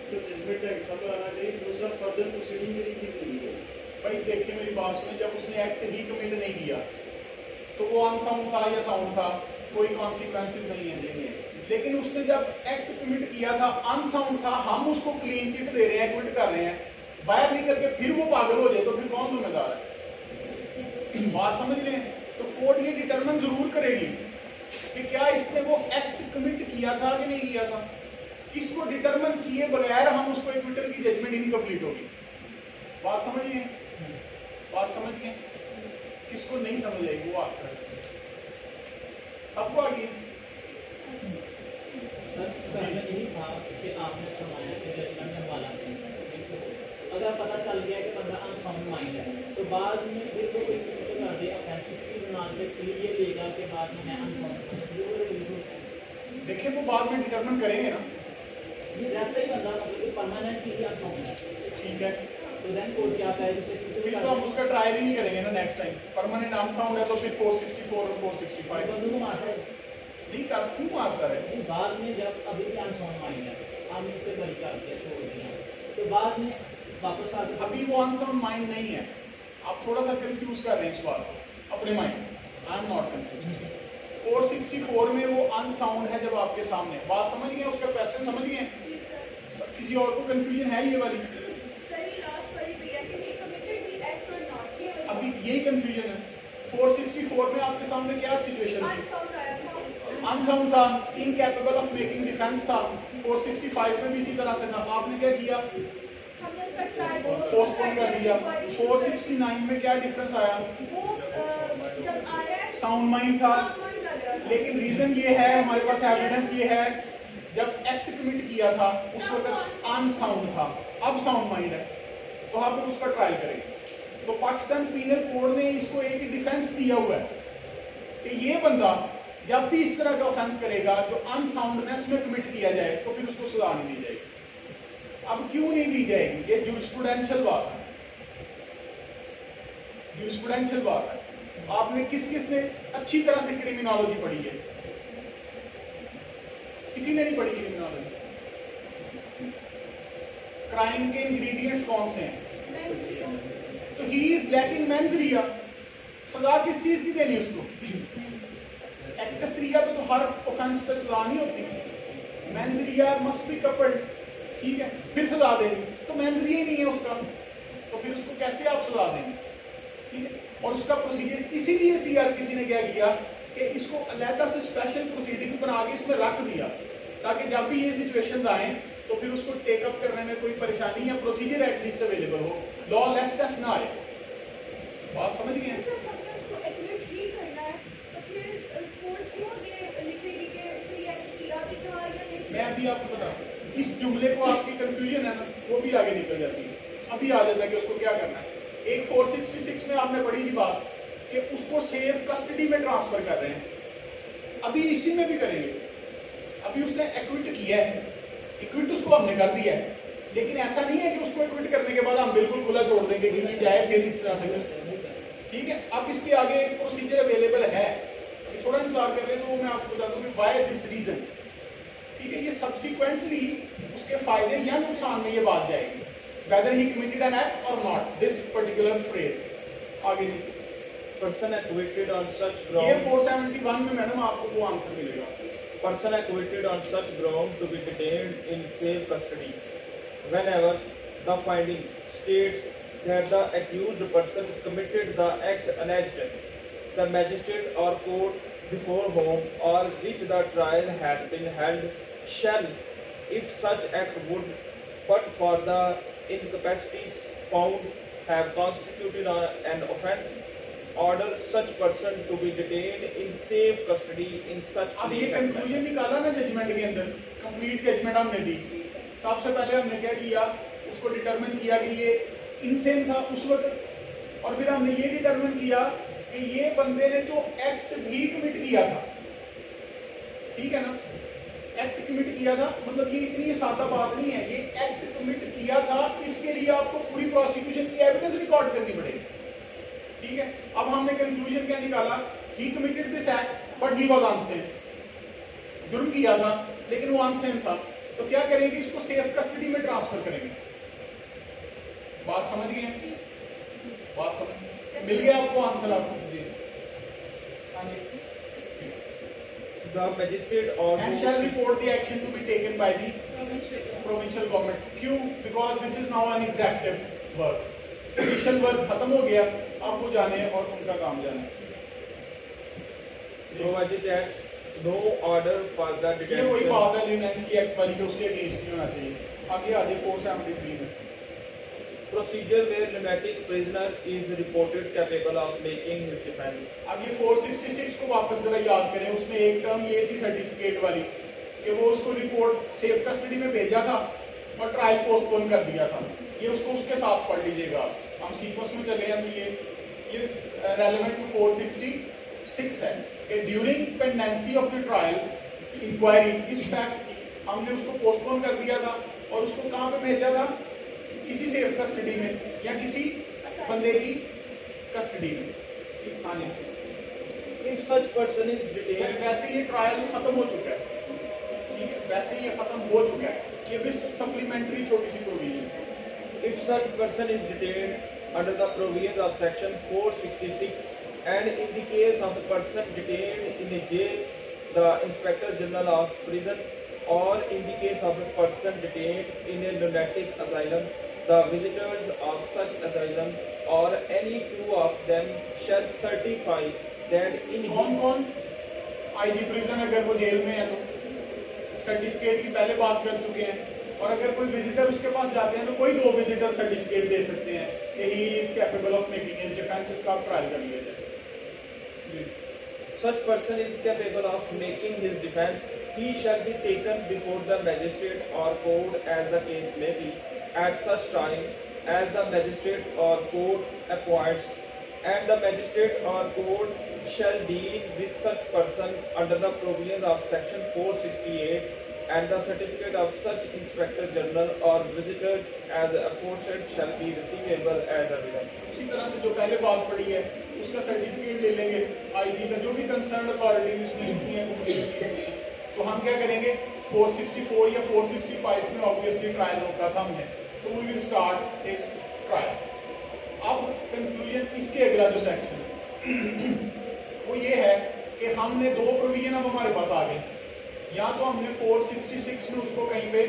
तो जजमेंट का हिस्सा तो आना चाहिए, दूसरा फर्दर प्रोसीडिंग के लिए की जरूरी है।
भाई देखिए मेरी बात सुने, जब उसने एक्ट ही कमिट नहीं किया तो वो अनसाउंड था या साउंड था, कोई कॉन्सिक्वेंसेज नहीं है। लेकिन उसने जब एक्ट कमिट किया था अनसाउंड था, हम उसको क्लीन चिट दे रहे हैं, एक्विट कर रहे हैं, बाहर निकल के फिर वो पागल हो जाए तो फिर कौन जिम्मेदार है? बात समझ रहे हैं? तो कोर्ट ये डिटरमिन जरूर करेगी कि क्या इसने वो एक्ट कमिट किया था कि नहीं किया था। इसको डिटरमिन किए बगैर हम उसको एक्विटल की जजमेंट इनकम्प्लीट होगी। बात समझिए? बात समझ गए? किसको नहीं समझ आएगी वो आपका सबको आगे।
यही था कि आपने फरमाया कि जजमेंट में हवाला अगर पता चल गया कि बंदा अनसाउंड माइंड है तो बाद में फिर तो कोई चीज कर दे ऑफेंस की बनाने के लिए लेगा कि बाद में मैं अनसाउंड।
देखिए वो बाद में डिटरमिन करेंगे ना,
जैसे ही बंदा मतलब परमानेंट ही अनसाउंड है,
ठीक है,
तो देन कोर्ट क्या कहे जिससे
फिर तो हम उसका ट्रायल ही नहीं करेंगे ना नेक्स्ट टाइम। परमानेंट अनसाउंड है तो फिर 464 और 465
बंदे को मारता है
नहीं कर, क्यों मारता है?
लेकिन बाद में जब अभी भी अनसाउंड माइंड है हमने उसे बरी कर दिया, छोड़ दिया, तो बाद में वापस आ गया।
अभी वो अनसाउंड माइंड नहीं है, आप थोड़ा सा कंफ्यूज कर रहे हैं इस बात को अपने mind. I am not confuse. 464 में वो अनसाउंड है जब आपके सामने। बात समझ गए? उसका क्वेश्चन समझ गए? किसी और को कंफ्यूजन है ये वाली? अभी यही कंफ्यूजन है। 464 में आपके सामने क्या सिचुएशन थी? अनसाउंड था, इनकैपेबल ऑफ मेकिंग डिफेंस था। 465 में भी इसी तरह से था। आपने क्या किया? पोस्टपोन कर दिया। 469 में क्या डिफरेंस आया? साउंड माइंड था, लेकिन रीजन ये है, हमारे पास एविडेंस ये है, जब एक्ट कमिट किया था उस वक्त अनसाउंड था, अब साउंड माइंड है, तो हम उसका ट्रायल करेंगे। तो पाकिस्तान पीनल कोड ने इसको एक डिफेंस दिया हुआ है कि ये बंदा जब भी इस तरह का ऑफेंस करेगा जो अनसाउंडनेस में कमिट किया जाए तो फिर उसको सजा नहीं दी जाएगी। अब क्यों नहीं दी जाएगी? ये जूरिस्प्रूडेंशियल बात है, जूरिस्प्रूडेंशियल बात है। आपने किस किस ने अच्छी तरह से क्रिमिनोलॉजी पढ़ी है? किसी ने नहीं पढ़ी क्रिमिनोलॉजी? क्राइम के इंग्रेडिएंट्स कौन से हैं? तो ही इज लैकिंग मेंस रिया। सजा किस चीज की देनी उसको? एक्टस रिया पे तो हर ऑफेंस पे सजा नहीं होती। Mains Riya must be coupled, ठीक है, फिर सजा देंगे। तो मेंस रिया ही नहीं है उसका, तो फिर उसको कैसे आप सजा देंगे? ठीक है। और उसका प्रोसीजर इसीलिए सीआरपीसी ने क्या किया कि इसको अलग से स्पेशल प्रोसीडिंग बना के इसमें रख दिया, ताकि जब भी ये सिचुएशंस आए तो फिर उसको टेकअप करने में कोई परेशानी या प्रोसीजर एटलीस्ट अवेलेबल हो, लॉ लेस ना आए। बात समझ गए? मैं अभी आपको बता रहा हूं, इस जुमले को आपकी कंफ्यूजन है ना, वो भी आगे निकल जाती है। अभी आ जाता है कि उसको क्या करना है। एक 466 में आपने पढ़ी थी बात कि उसको सेफ कस्टडी में ट्रांसफर कर रहे हैं, अभी इसी में भी करेंगे। अभी उसने एक्विट किया है, एक्विट उसको हमने कर दिया है, लेकिन ऐसा नहीं है कि उसको एक्विट करने के बाद हम बिल्कुल खुला छोड़ देंगे कि ये जाए फिर इस तरह से। ठीक है, अब इसके आगे एक प्रोसीजर अवेलेबल है, थोड़ा इंतजार कर रहे हैं, तो मैं आपको बता दूं कि व्हाई दिस रीजन। ठीक है, ये सब्सिक्वेंटली उसके फायदे या नुकसान में ये बात जाएगी, whether he committed an act or not, this particular phrase। आगे जी,
Person acquitted on such
ये
ground.
471 में मैडम आपको वो आंसर मिलेगा।
Person acquitted on such ground to be detained in safe custody whenever the finding states that the accused person committed the act alleged, the magistrate or court before whom or which the trial has been held shall, if such act would but for the incapacities found have constituted an offence, order such person to be detained in safe custody in such
अब ये
place.
Conclusion निकाला ना judgement के अंदर, complete judgement हमने दी। सबसे पहले हमने क्या किया, उसको डिटरमिन किया कि ये इनसेन था उस वक्त, और फिर हमने ये डिटरमिन किया कि ये बंदे ने जो एक्ट भी कमिट किया था, ठीक है ना, एक्ट कमिट किया था, मतलब ये इतनी सादा बात नहीं है, ये एक्ट कमिट किया था, इसके लिए आपको पूरी प्रोसिक्यूशन की एविडेंस रिकॉर्ड करनी पड़ेगी। ठीक है, अब हमने कंक्लूजन क्या निकाला, he committed this act but he was insane, जुर्म किया था लेकिन वो अनसेन था, तो क्या करेंगे, इसको सेफ कस्टडी में ट्रांसफर करेंगे। बात समझ गए, बात समझ मिल गया आपको आंसर आपको।
The magistrate or
And shall report the action to be taken by the provincial government। क्यों? Because this is now an executive work, judicial work खत्म हो गया, अब वो जाने और उनका काम जाने।
provided that no order for the
ये वही
detention.
बात है ल्यूनेंसी एक्ट वाली, कि उसके अगेंस्ट नहीं होना चाहिए। आगे आ जाए 473 में।
Procedure where lunatic prisoner is reported capable of making his defense.
अब ये 466 को वापस जरा याद करें, उसमें एक टर्म ये थी सर्टिफिकेट वाली कि वो उसको रिपोर्ट सेफ कस्टडी में भेजा था और ट्रायल पोस्टपोन कर दिया था। ये उसको उसके साथ पढ़ लीजिएगा। हम सीक्वेंस में चले हैं, तो ये रेलेवेंट टू 466 है कि during pendency of the trial inquiry इस फैक्ट हमने उसको पोस्टपोन कर दिया था, और उसको कहाँ पे भेजा था, किसी सेफ कस्टडी में या किसी बंदे की कस्टडी में। हाँ जी,
If such person is detained,
वैसे ये ट्रायल खत्म हो चुका है, ठीक है, वैसे ये खत्म हो चुका है, ये भी सप्लीमेंट्री छोटी सी provision.
if such person is detained under the provisions of section 466, and in the case of the person detained in a jail, the Inspector General of Prison, or in the case of a person detained in a lunatic asylum, the visitors of such asylum or any two of them shall certify that in
कौन कौन IG prison, अगर वो jail में है तो certificate की पहले बात कर चुके हैं, और अगर कोई विजिटर उसके पास जाते हैं तो कोई 2 विजिटर सर्टिफिकेट दे सकते हैं कि he is capable of making his defence. इसका आप ट्रायल कर लिया जाए।
such person is capable of making his defense, he shall be taken before the magistrate or court as the case may be, at such time as the magistrate or court appoints, and the magistrate or court shall deal with such person under the provisions of section 468, and the certificate of such Inspector General or visitors as aforesaid shall be receivable as evidence.
उसी तरह से जो पहले बात पड़ी है उसका certificate ले लेंगे आईजी का, जो भी कंसर्न अथॉरिटी इसमें लिखी है कंप्लेंट की है, तो हम क्या करेंगे 464 या 465 में ऑब्वियसली ट्रायल होगा था हमने, तो we will start his trial. अब कंक्लूजन इसके अगला जो सेक्शन है वो ये है कि हमने 2 प्रोविजन अब हमारे पास आ गए, या तो हमने 466 में उसको कहीं पे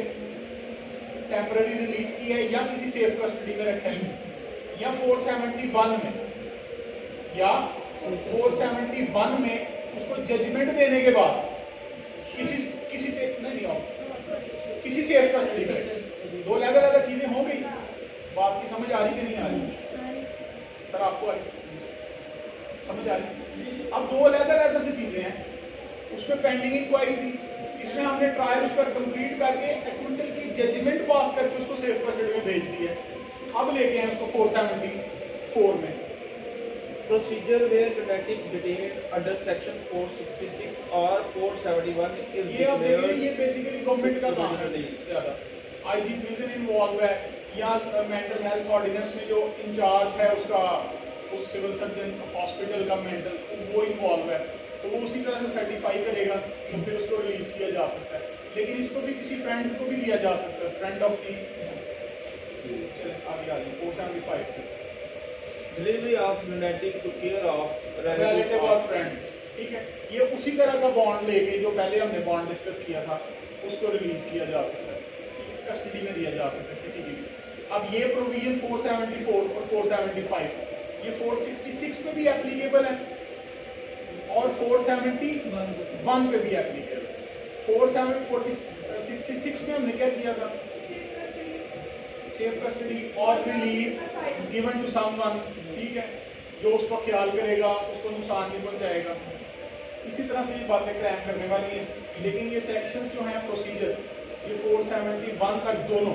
टेम्पररी रिलीज किया है या किसी सेफ कस्टडी में रखा है, या 471 में, या 471 में उसको जजमेंट देने के बाद किसी से नहीं आओ किसी सेफ कस्टडी में। 2 अलग-अलग चीजें हो गई। बात की समझ आ रही कि नहीं आ रही सर? आपको आ रही समझ आ रही? अब 2 अलग-अलग सी चीजें हैं। उसमें पेंडिंग इंक्वायरी थी, इसमें हम हमने ट्रायल उसका कंप्लीट करके एक्विटल की जजमेंट पास करके उसको सेफ कस्टडी में भेज दी है। अब लेके हैं उसको 474 में।
Procedure where lunatic detained under section 466 or 471 is
ये अब देखिए,
declared
ये बेसिकली गवर्नमेंट का काम है
provisionally.
ज्यादा। आईजी प्रिजन इन्वॉल्व है या मेंटल हेल्थ ऑर्डिनेंस में जो इंचार्ज है उसका, उस सिविल सर्जन हॉस्पिटल का मेंटल, वो इन्वॉल्व है, तो वो उसी तरह से सर्टिफाई करेगा तो फिर उसको रिलीज किया जा सकता है। लेकिन इसको भी किसी फ्रेंड को भी दिया जा सकता है, फ्रेंड ऑफ दी। आगे आगे 475
Delivery of lunatic to care of
relative और फ्रेंड, ठीक है। ये उसी तरह का बॉन्ड लेके जो पहले हमने बॉन्ड डिस्कस किया था उसको रिलीज किया जा सकता है, कस्टडी में दिया जा सकता है किसी की भी। अब ये प्रोविजन 474 और 475 ये 466 में भी एप्लीकेबल है और 471 पे भी एप्लीकेबल है। 466 में हमने क्या किया था, सेफ कस्टडी और रिलीज गिवन टू समवन, ठीक है, जो उसका ख्याल करेगा, उसको नुकसान नहीं पहुंचाएगा। इसी तरह से ये बातें क्रैम करने वाली हैं। लेकिन ये सेक्शंस जो हैं प्रोसीजर, ये 471 तक दोनों,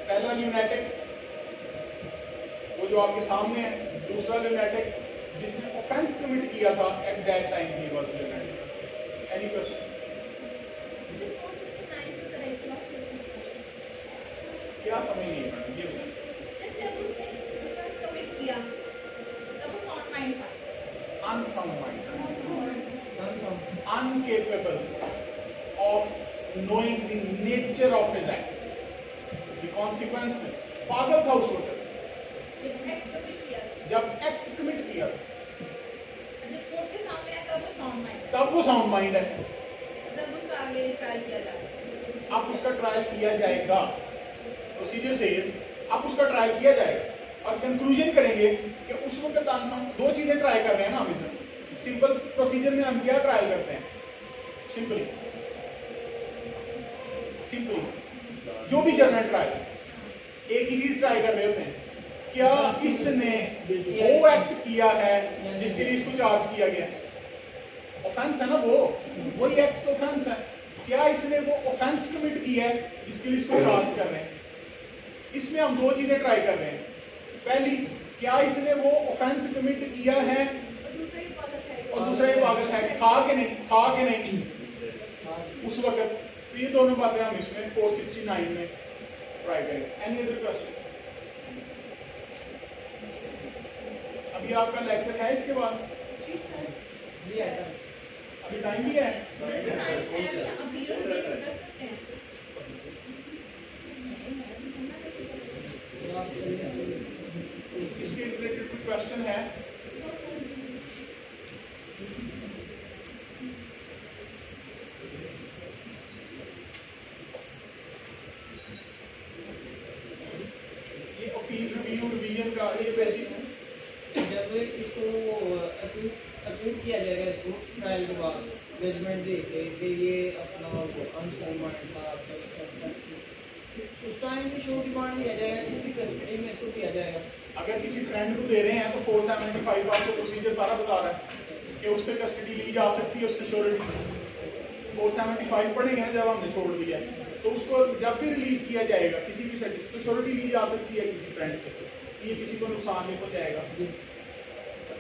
पहला ल्यूनेटिक वो जो आपके सामने है, दूसरा ल्यूनेटिक जिसने ऑफेंस कमिट किया था at that time he was lunatic. Any question? क्या समझ नहीं है मैडम, ये बताइए। Unsound mind, incapable of knowing the nature of his act, the consequences. पागल था उस वक्त जब एक्ट कमिट किया, तब वो साउंड माइंड है। अब उसका ट्रायल किया जाएगा, प्रोसीजर से अब उसका ट्रायल किया जाएगा और कंक्लूजन करेंगे कि उस वक्त हम दो चीजें ट्राई कर रहे हैं ना। हम इसमें सिंपल प्रोसीजर में हम क्या ट्रायल करते हैं, सिंपली जो भी जनरल ट्रायल एक ही चीज ट्राई कर रहे होते हैं, क्या इसने वो एक्ट किया है जिसके लिए इसको चार्ज किया गया, ऑफेंस है ना वो, वही एक्ट ऑफेंस है। क्या इसने वो ऑफेंस कमिट किया है जिसके लिए इसको चार्ज कर रहे हैं। इसमें हम दो चीजें ट्राई कर रहे हैं, पहली क्या इसने वो ऑफेंस कमिट किया है और दूसरा ये पागल है, था कि नहीं उस वक्त। तो ये दोनों बातें हम इसमें 469 में ट्राई करेंगे। Any other question? अभी आपका लेक्चर है इसके बाद, अभी टाइम भी है। इसके रिलेटेड कोई क्वेश्चन है? ये अपील रिव्यू रिवीजन का ये बेसिक है।
जब इसको अप्रूव किया जाएगा, इसको ट्रायल के बाद जजमेंट दे के कि ये अपना अनसाउंड माइंड था, उस टाइम की शो डिमांड किया जाएगा, इसकी कस्टडी में इसको दिया जाएगा।
अगर किसी फ्रेंड को दे रहे हैं तो 475 आपको प्रोसीजर सारा बता रहा है कि उससे कस्टडी ली जा सकती है, उससे श्योरिटी 475 पढ़ेंगे ना जब हमने छोड़ दिया है, तो उसको जब भी रिलीज किया जाएगा किसी भी सर्टिफिकेट तो श्योरिटी ली जा सकती है किसी फ्रेंड से, ये किसी को नुकसान नहीं पहुंचाएगा।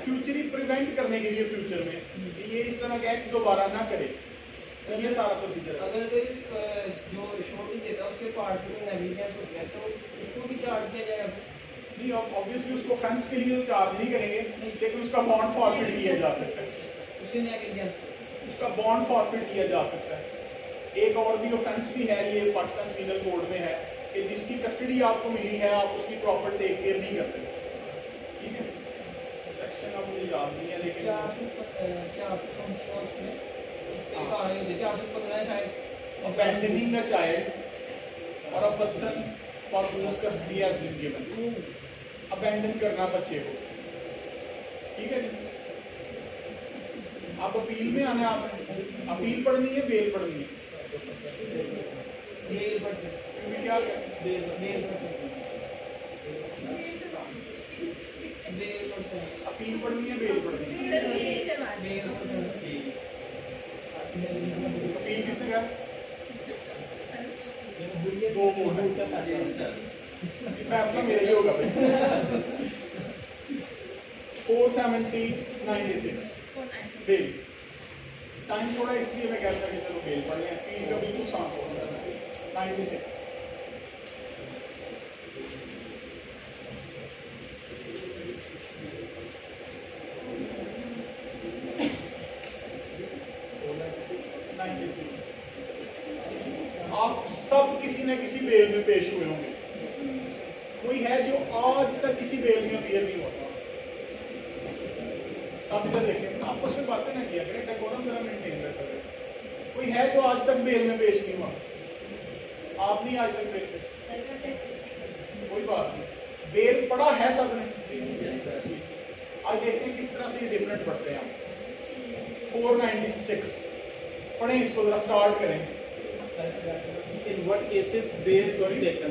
फ्यूचरी प्रिवेंट करने के लिए फ्यूचर में ये इस तरह का एक्ट दोबारा ना करे, तो ये सारा प्रोसीजर है।
अगर जो श्योरिटी देता है उसके पार्ट में नेग्लिजेंस होती है तो उसको भी चार्ज किया जाएगा।
नहीं, ऑब्वियसली उसको ऑफेंस के लिए तो चार्ज नहीं करेंगे, लेकिन उसका बॉन्ड फॉरफिट किया जा सकता है,
उसके नेग्लिजेंस
उसका बॉन्ड फॉरफिट किया जा सकता है। एक और भी ऑफेंस भी है, ये पाकिस्तान पीनल कोड में है कि जिसकी कस्टडी आपको मिली है आप उसकी प्रॉपर टेक केयर नहीं करते, ठीक है। सेक्शन अब मुझे याद नहीं है लेकिन
415 शायद
abandoning a child or a person for whose custody has been given, abandon करना बच्चे को, ठीक है। आप अपील में आना, आप अपील पढ़नी है, बेल पढ़नी है,
बेल पढ़ते
क्योंकि क्या
बेल पढ़ते
अपील पढ़नी है, बेल पढ़नी है।
बेल पढ़ते
अपील किसने कहा? दो वो है,
का फैसला
ये फैसला मेरा ही होगा भाई। 470/96 बेल। टाइम थोड़ा इसलिए मैं कहता कि चलो बेल पढ़ लें, पी का बिल्कुल शांत हो जाता है। 96 आप सब किसी न किसी बेल में पेश हुए होंगे। कोई है जो आज तक किसी बेल में अपीयर नहीं हुआ? सब इधर देखें, आपस में बातें ना किया करें, डेकोरम जरा मेंटेन रखा करें। कोई है जो आज तक बेल में पेश नहीं हुआ? आप नहीं आज तक बेल पे? कोई बात नहीं, बेल पढ़ा है सबने। आज देखते हैं किस तरह से ये डिफरेंट पढ़ते हैं। 496 पढ़ें, इसको जरा स्टार्ट करें।
In what cases bail to be taken?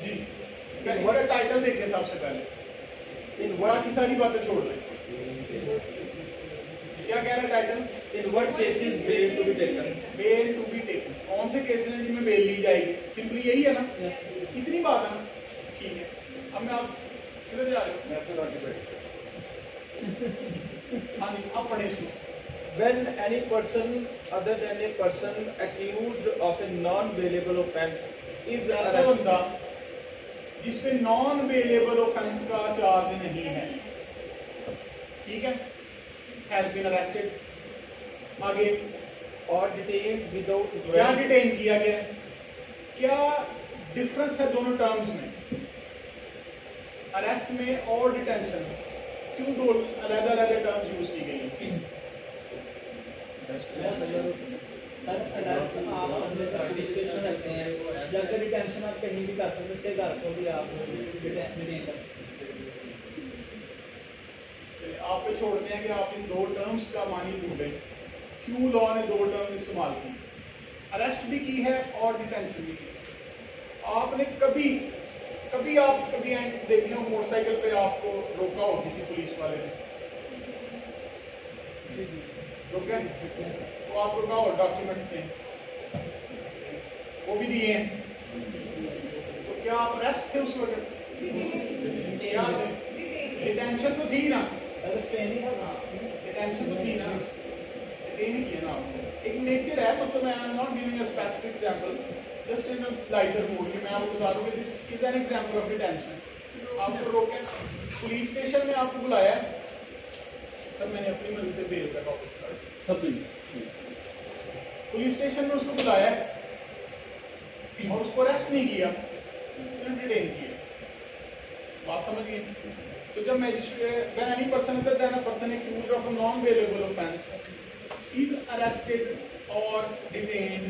जी, इसका टाइटल देखिए सबसे पहले। इन बाकी सारी बातें छोड़ दें। क्या कह रहा है title?
In what cases bail to be taken?
Bail to be taken. कौन से केसेस हैं जिनमें बेल ली जाएगी? सिंपली यही है ना, इतनी बात है ना। ठीक है, अब मैं आप किधर जा रहे हो? हाँ जी, अब पढ़े इसको।
When any person other than a person accused of a non-bailable offence is
ऐसा
arrested,
बंदा जिसपे नॉन बेलेबल ऑफेंस का चार्ज नहीं है, ठीक है, हैज बीन अरेस्टेड। आगे
or detained without
क्या
warrant,
डिटेन किया गया? क्या डिफरेंस है दोनों टर्म्स में, अरेस्ट में और डिटेंशन में? क्यों दो अलग अलग टर्म्स यूज की गई हैं?
सर अरेस्ट आप अपने पुलिस स्टेशन रखते हैं, जाकर डिटेंशन आप कहीं भी कर सकते हैं, उसके घर को भी आप डिटेन कर सकते हैं।
आप पे छोड़ते हैं कि आप इन दो टर्म्स का मानी ढूंढें। क्यों लॉ ने दो टर्म इस्तेमाल की, अरेस्ट भी की है और डिटेंशन भी की है। आपने कभी आप देखे हो मोटरसाइकिल पे आपको रोका हो किसी पुलिस वाले ने? रोके तो आपको कहा हो डॉक्यूमेंट्स दें, वो भी दिए हैं, तो क्या आप अरेस्ट थे उस वक्त? क्या थे? डिटेंशन तो थी ना,
सर स्टेन ही था ना,
डिटेंशन तो थी ना, डिटेन ही किया ना आपको। एक नेचर है, मतलब I am not giving a specific example, just in a lighter mood कि मैं आपको बता दूं कि this is an example of detention. आपको रोके, पुलिस स्टेशन में आपको बुलाया, सब मैंने अपनी मर्जी से बेल का टॉपिक स्टार्ट,
सब
पुलिस स्टेशन में उसको बुलाया और उसको अरेस्ट नहीं किया, सिर्फ डिटेन किया। बात समझिए? तो जब magistrate when any person other than a person accused of a non bailable offence is arrested or detained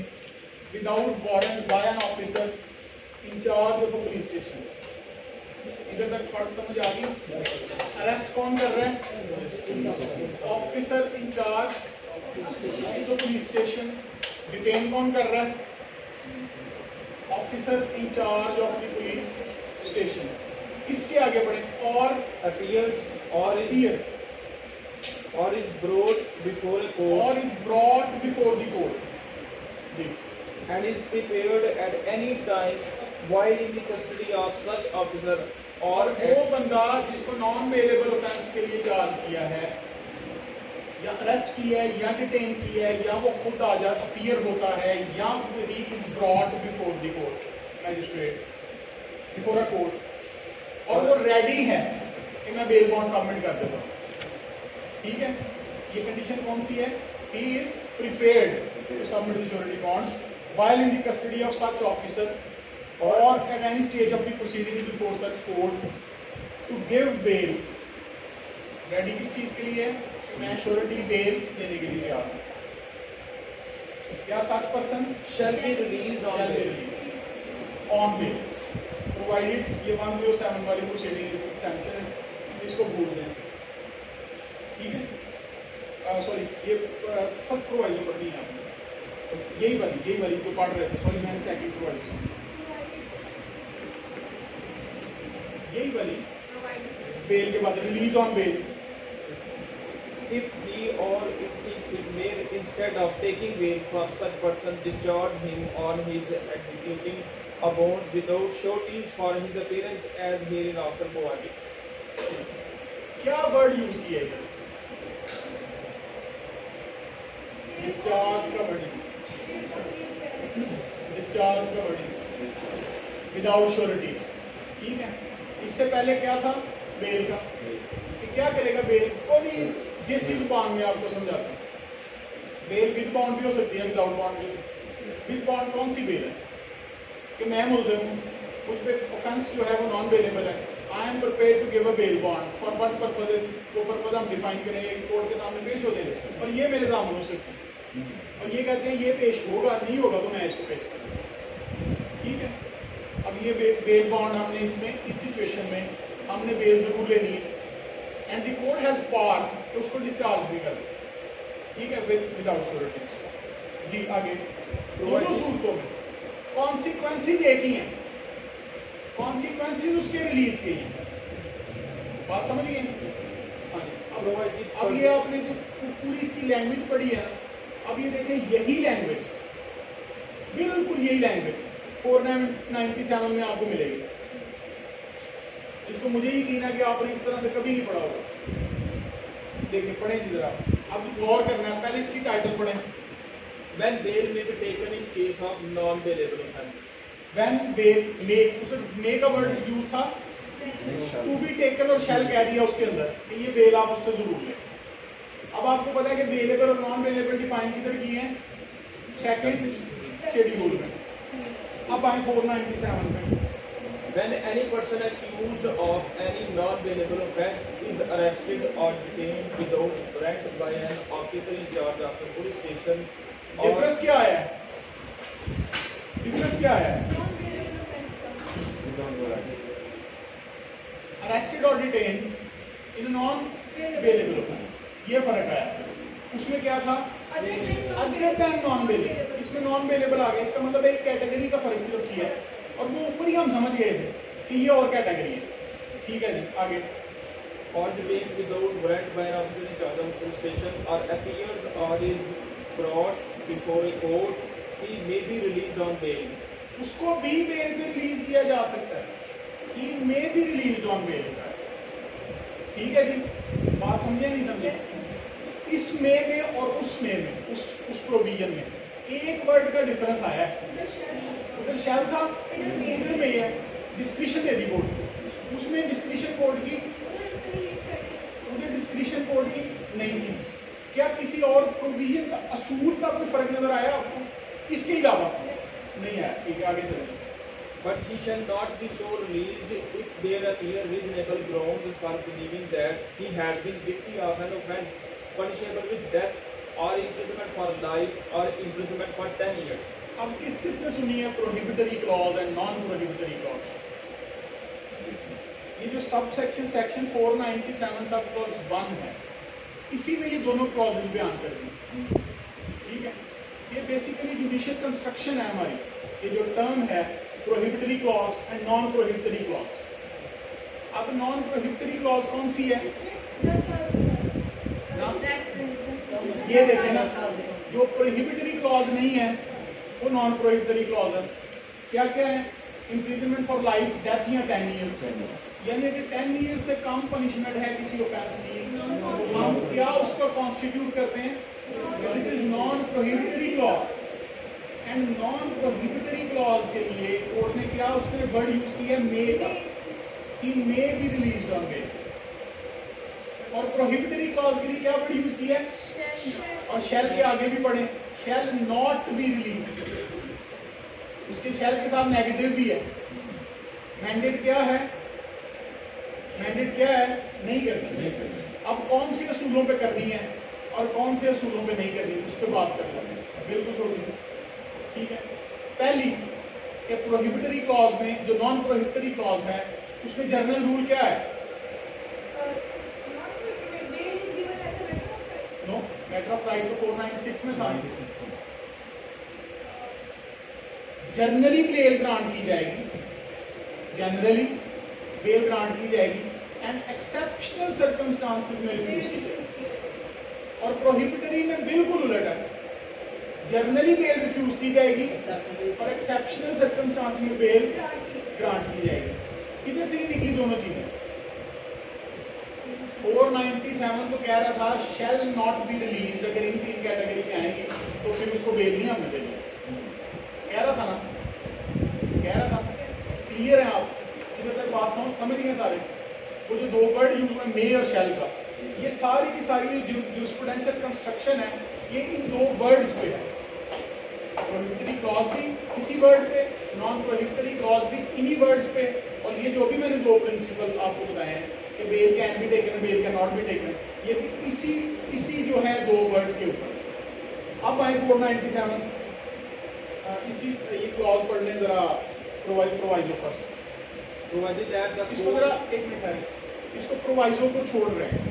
without warrant by an officer in charge of a police station. इधर तक फर्क समझ आ गई? अरेस्ट कौन कर रहा है? Officer in charge of police station. Detain कौन कर रहा है? Officer in charge of the police station. इसके आगे बढ़े, और
appears
or appears
or is brought before a court
or is brought before the court
and is prepared at any time while in the custody of such officer
और
or
वो बंदा जिसको non bailable offence के लिए charge किया है, या arrest किया है, या डिटेन किया है, या वो खुद आ जा अपीयर होता है, या he is brought before the court magistrate, before a court, और वो रेडी है कि मैं बेल बॉन्ड सबमिट कर देता हूँ। ठीक है, ये कंडीशन कौन सी है? He is prepared to submit the surety bonds while in the custody of such officer or at any stage of the proceedings before such court to give bail। Ready किस चीज के लिए? मैं श्योरिटी बेल देने के लिए तैयार हूं। क्या such person
shall be released on bail
on bail provided, ये 107 वाली प्रोसीडिंग एग्जाम्पशन है, इसको भूल दें। ठीक है, सॉरी ये फर्स्ट प्रोवाइजर पढ़नी है आपने, यही वाली जो पढ़ रहे थे, सॉरी मैंने सेकंड प्रोवाइजर, यही वाली बेल के बाद release on bail.
if he or it thinks it may, instead of taking bail from such person, discharge him on his executing a bond without sureties for his appearance as hereinafter provided.
क्या word use किया है? Discharge का word, discharge का word without sureties. ठीक है, इससे पहले क्या था? बेल का। कि क्या करेगा बेल को भी जिस जुबान में आपको समझाता हूँ, बेल विद बॉन्ड भी हो सकती है, विदाउट बॉन्ड भी हो सकती है। विद बॉन्ड कौन सी बेल है? कि मैं मुल्ज़िम हूँ, मुझ पे ऑफेंस जो है वो नॉन बेलेबल है, I am prepared to give a bail bond for what purposes, वो पर्पस हम डिफाइन करेंगे, कोर्ट के सामने पेश हो जाएंगे और ये मेरे सामने हो सकती है और ये कहते हैं ये पेश होगा, नहीं होगा तो मैं इसको पेश करूँगा। ठीक है, अब ये बेल बॉन्ड हमने इसमें इस सिचुएशन में हमने बेल जरूर लेनी है and the court has power तो उसको डिस्चार्ज भी कर। ठीक है, विदाउट श्योरिटीज। जी आगे, दोनों सूरतों में कॉन्सिक्वेंसेज एक ही हैं, कॉन्सिक्वेंसेज उसके रिलीज के हैं। बात समझ गए? हाँ जी। अब ये आपने जो पूरी इसकी लैंग्वेज पढ़ी है, अब ये देखें यही लैंग्वेज, बिल्कुल यही लैंग्वेज 497 में आपको मिलेगी, जिसको मुझे यकीन है कि आपने इस तरह से कभी नहीं पढ़ा होगा। देखिए पढ़ें जी जरा, अब गौर करना है, पहले इसकी टाइटल पढ़ें।
When bail may be taken in case of non-bailable offence.
When bail may, उसे may का वर्ड यूज था, टू बी टेकन और शैल कह दिया उसके अंदर कि ये बेल आप उससे जरूर लें। अब आपको पता है कि बेलेबल और नॉन बेलेबल डिफाइन किधर किए हैं? सेकंड शेड्यूल में। अब आए 497 में।
When any person accused of any non-bailable offence is arrested or detained without warrant by an officer in charge of the police station or
difference क्या है? डिफरेंस क्या है? अरेस्टेड और detained in non bailable offence, ये फर्क है। उसमें क्या था? अदर देन नॉन बेलेबल, इसमें नॉन बेलेबल आ गया। इसका मतलब एक कैटेगरी का फर्क सिर्फ किया है और वो ऊपर ही हम समझ गए थे कि ये और कैटेगरी है। ठीक है जी, आगे।
or detained without warrant by an officer in charge of the police station or appears or is brought before a court, he may be released on bail.
उसको भी बेल पे रिलीज किया जा सकता है, he may be release on bail. ठीक है जी, बात समझे नहीं समझे? इस में और उस में उस प्रोविजन में एक वर्ड का डिफरेंस आया है। उधर शैल था, इधर में है डिस्क्रिशन दे दी कोर्ट, उसमें डिस्क्रिशन कोर्ट की, उधर डिस्क्रिशन कोर्ट की नहीं थी। क्या किसी और प्रोविजन का असूल का कोई फर्क नजर आया आपको? इसके अलावा नहीं आया। ठीक है, आगे चलें।
But he shall not be so released if there appear reasonable grounds for believing that he has been guilty of an offence punishable with death or imprisonment for life or imprisonment for 10 years.
अब किसने सुनी है prohibitory clause and non prohibitory clause? ये जो sub section section 497 sub clause 1 है, इसी में ये दोनों क्लॉजेस बयान कर दी। ठीक है, ये बेसिकली जुडिशियल कंस्ट्रक्शन है हमारी। ये जो टर्म है prohibitory clause and non prohibitory clause. अब नॉन प्रोहिबिटरी क्लॉज कौन सी है? ना? ये देखें ना, जो प्रोहिबिटरी क्लॉज नहीं है वो नॉन प्रोहिबिटरी क्लॉज है। क्या क्या है? इम्प्रिजनमेंट फॉर लाइफ, डेथ या 10 ईयर्स। यानी कि 10 ईयर्स से कम पनिशमेंट है किसी ऑफेंस की, हम क्या उसको कॉन्स्टिट्यूट करते हैं? This is non prohibitory clause. And non prohibitory clause के लिए कोर्ट ने क्या उसने वर्ड यूज किया? मे का, कि may be released on bail. और प्रोहिबिटरी क्लॉज के लिए क्या वर्ड यूज किया है? और शैल के आगे भी पढ़े, शैल नॉट बी रिलीज। उसके शैल के साथ नेगेटिव भी है। मैंडेट क्या है? मैंडेट क्या है? नहीं करनी। अब कौन सी असूलों पे करनी है और कौन से असूलों पे नहीं करनी, उस पर बात कर लेते हैं, बिल्कुल छोटी सी। ठीक है, पहली कि प्रोहिबिटरी क्लॉज में, जो नॉन प्रोहिबिटरी क्लॉज है, उसमें जनरल रूल क्या है? नो, मैटर ऑफ राइट तो 496 में था। जनरली बेल ग्रांट की जाएगी, जनरली बेल ग्रांट की जाएगी एंड एक्सेप्शनल सर्कमस्टांसेस में रिफ्यूज। प्रोहिबिटरी में बिल्कुल उलट है, जर्नली बेल रिफ्यूज की जाएगी और एक्सेप्शनल सर्कमस्टांस में बेल ग्रांट की जाएगी। किधर से निकली दोनों चीजें? 497 तो कह रहा था शैल नॉट बी रिलीज, अगर इन 3 कैटेगरी में आएंगे तो फिर उसको बेल नहीं हमने देनी, कह रहा था ना, कह रहा था। क्लियर है आप? इधर तक बात समझ गए सारे? वो जो 2 वर्ड यूज हुए मे और शैल का, ये सारी की सारी जो जूरिस्प्रूडेंशियल कंस्ट्रक्शन है ये इन 2 वर्ड्स पे है। प्रोहिबिटरी क्लॉज भी इसी वर्ड पे, नॉन प्रोहिबिटरी क्लॉज भी इन्हीं वर्ड्स पे, और ये जो भी मैंने 2 प्रिंसिपल आपको बताए हैं कि bail can be taken, bail can not be taken, ये भी इसी जो है 2 वर्ड्स के ऊपर। अब आए 497, इसी ये क्लॉज पढ़ लें जरा, प्रोवाइजो फर्स्ट। इसको जरा एक मिनट है, इसको प्रोवाइजो को छोड़ रहे हैं,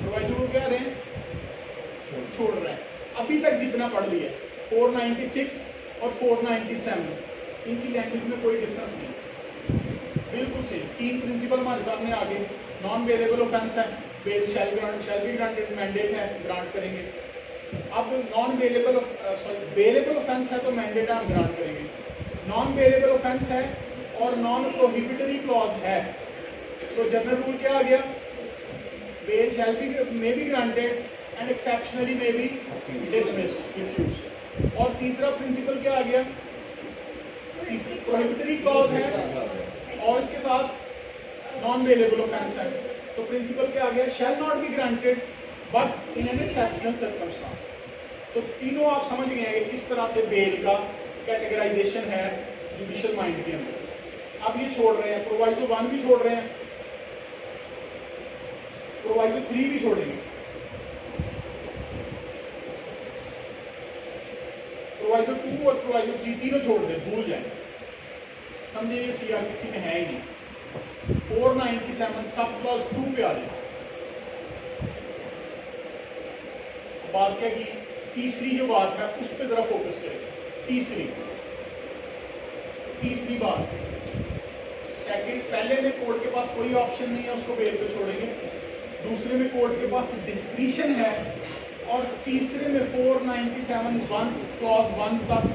प्रोवाइजो को क्या रहे हैं? छोड़ रहे हैं। अभी तक जितना पढ़ लिया 496 और 497, इनकी लैंग्वेज में कोई डिफरेंस नहीं, बिल्कुल सही। 3 प्रिंसिपल हमारे सामने आ गए। नॉन वेरिएबल ऑफेंस है, bail shall be granted, mandate है, ग्रांट करेंगे। अब नॉन वेरिएबल वेरिएबल ऑफेंस है तो मैंडेट हम ग्रांट करेंगे, नॉन वेरिएबल ऑफेंस है और नॉन प्रोहिबिटरी क्लॉज है तो जनरल रूल क्या आ गया? Bail shall be granted and exceptionally may be dismissed, refused. और तीसरा प्रिंसिपल क्या आ गया? प्रोहिबिटरी क्लॉज है और इसके साथ नॉन वेरिएबल ऑफेंस है, तो प्रिंसिपल क्या आ गया? Shall not be granted but in an exceptional circumstance. तो तीनों आप समझ गए हैं कि किस तरह से बेल का कैटेगराइजेशन है जुडिशियल माइंड के अंदर। अब ये छोड़ रहे हैं, प्रोवाइजो 1 भी छोड़ रहे हैं, प्रोवाइजो 3 भी छोड़ेंगे, प्रोवाइजो 2 और प्रोवाइजो 3 तीनों छोड़ दें, भूल जाए, समझे ये सीआरपीसी में है ही नहीं। 497 सब क्लॉज 2 पे आ जाए। बात क्या की? तीसरी जो बात है उस पर जरा फोकस करें। तीसरी बात, सेकंड, पहले में कोर्ट के पास कोई ऑप्शन नहीं है, उसको बेल पे छोड़ेंगे। दूसरे में कोर्ट के पास डिस्क्रिशन है और तीसरे में 497 क्लॉज 1 तक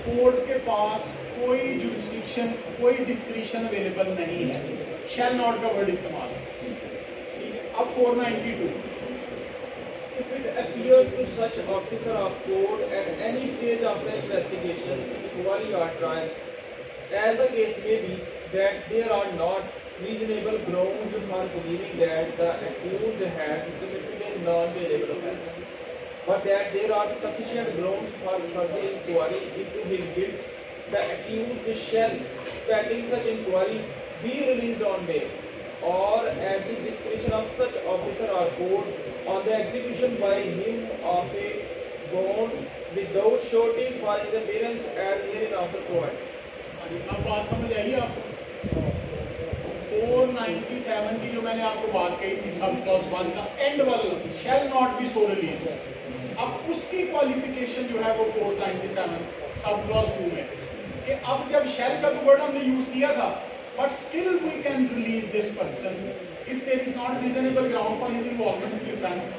कोर्ट के पास कोई जुरिस्डिक्शन, कोई डिस्क्रिशन अवेलेबल नहीं है, शैल नॉट का वर्ड इस्तेमाल है। अब 492,
if it appears to such officer of court at any stage of the investigation, inquiry or trial, as the case may be, that there are not reasonable grounds for believing that the accused has committed a non-bailable offence, but that there are sufficient grounds for further inquiry into his guilt, the accused shall, pending such inquiry, be released on bail, or at the discretion of such officer or court, on the execution by him of a bond without surety for his appearance as hereinafter provided.
अब बात समझ आई आपको? 497 की जो मैंने आपको बात कही थी, सब क्लॉज 1 का एंड वाला shall not be so release, अब उसकी क्वालिफिकेशन जो है वो 497 सब क्लॉज 2 में कि अब जब शैल का वर्ड हमने यूज किया था, but still we can release this person if there is not reasonable ground for his involvement in the offence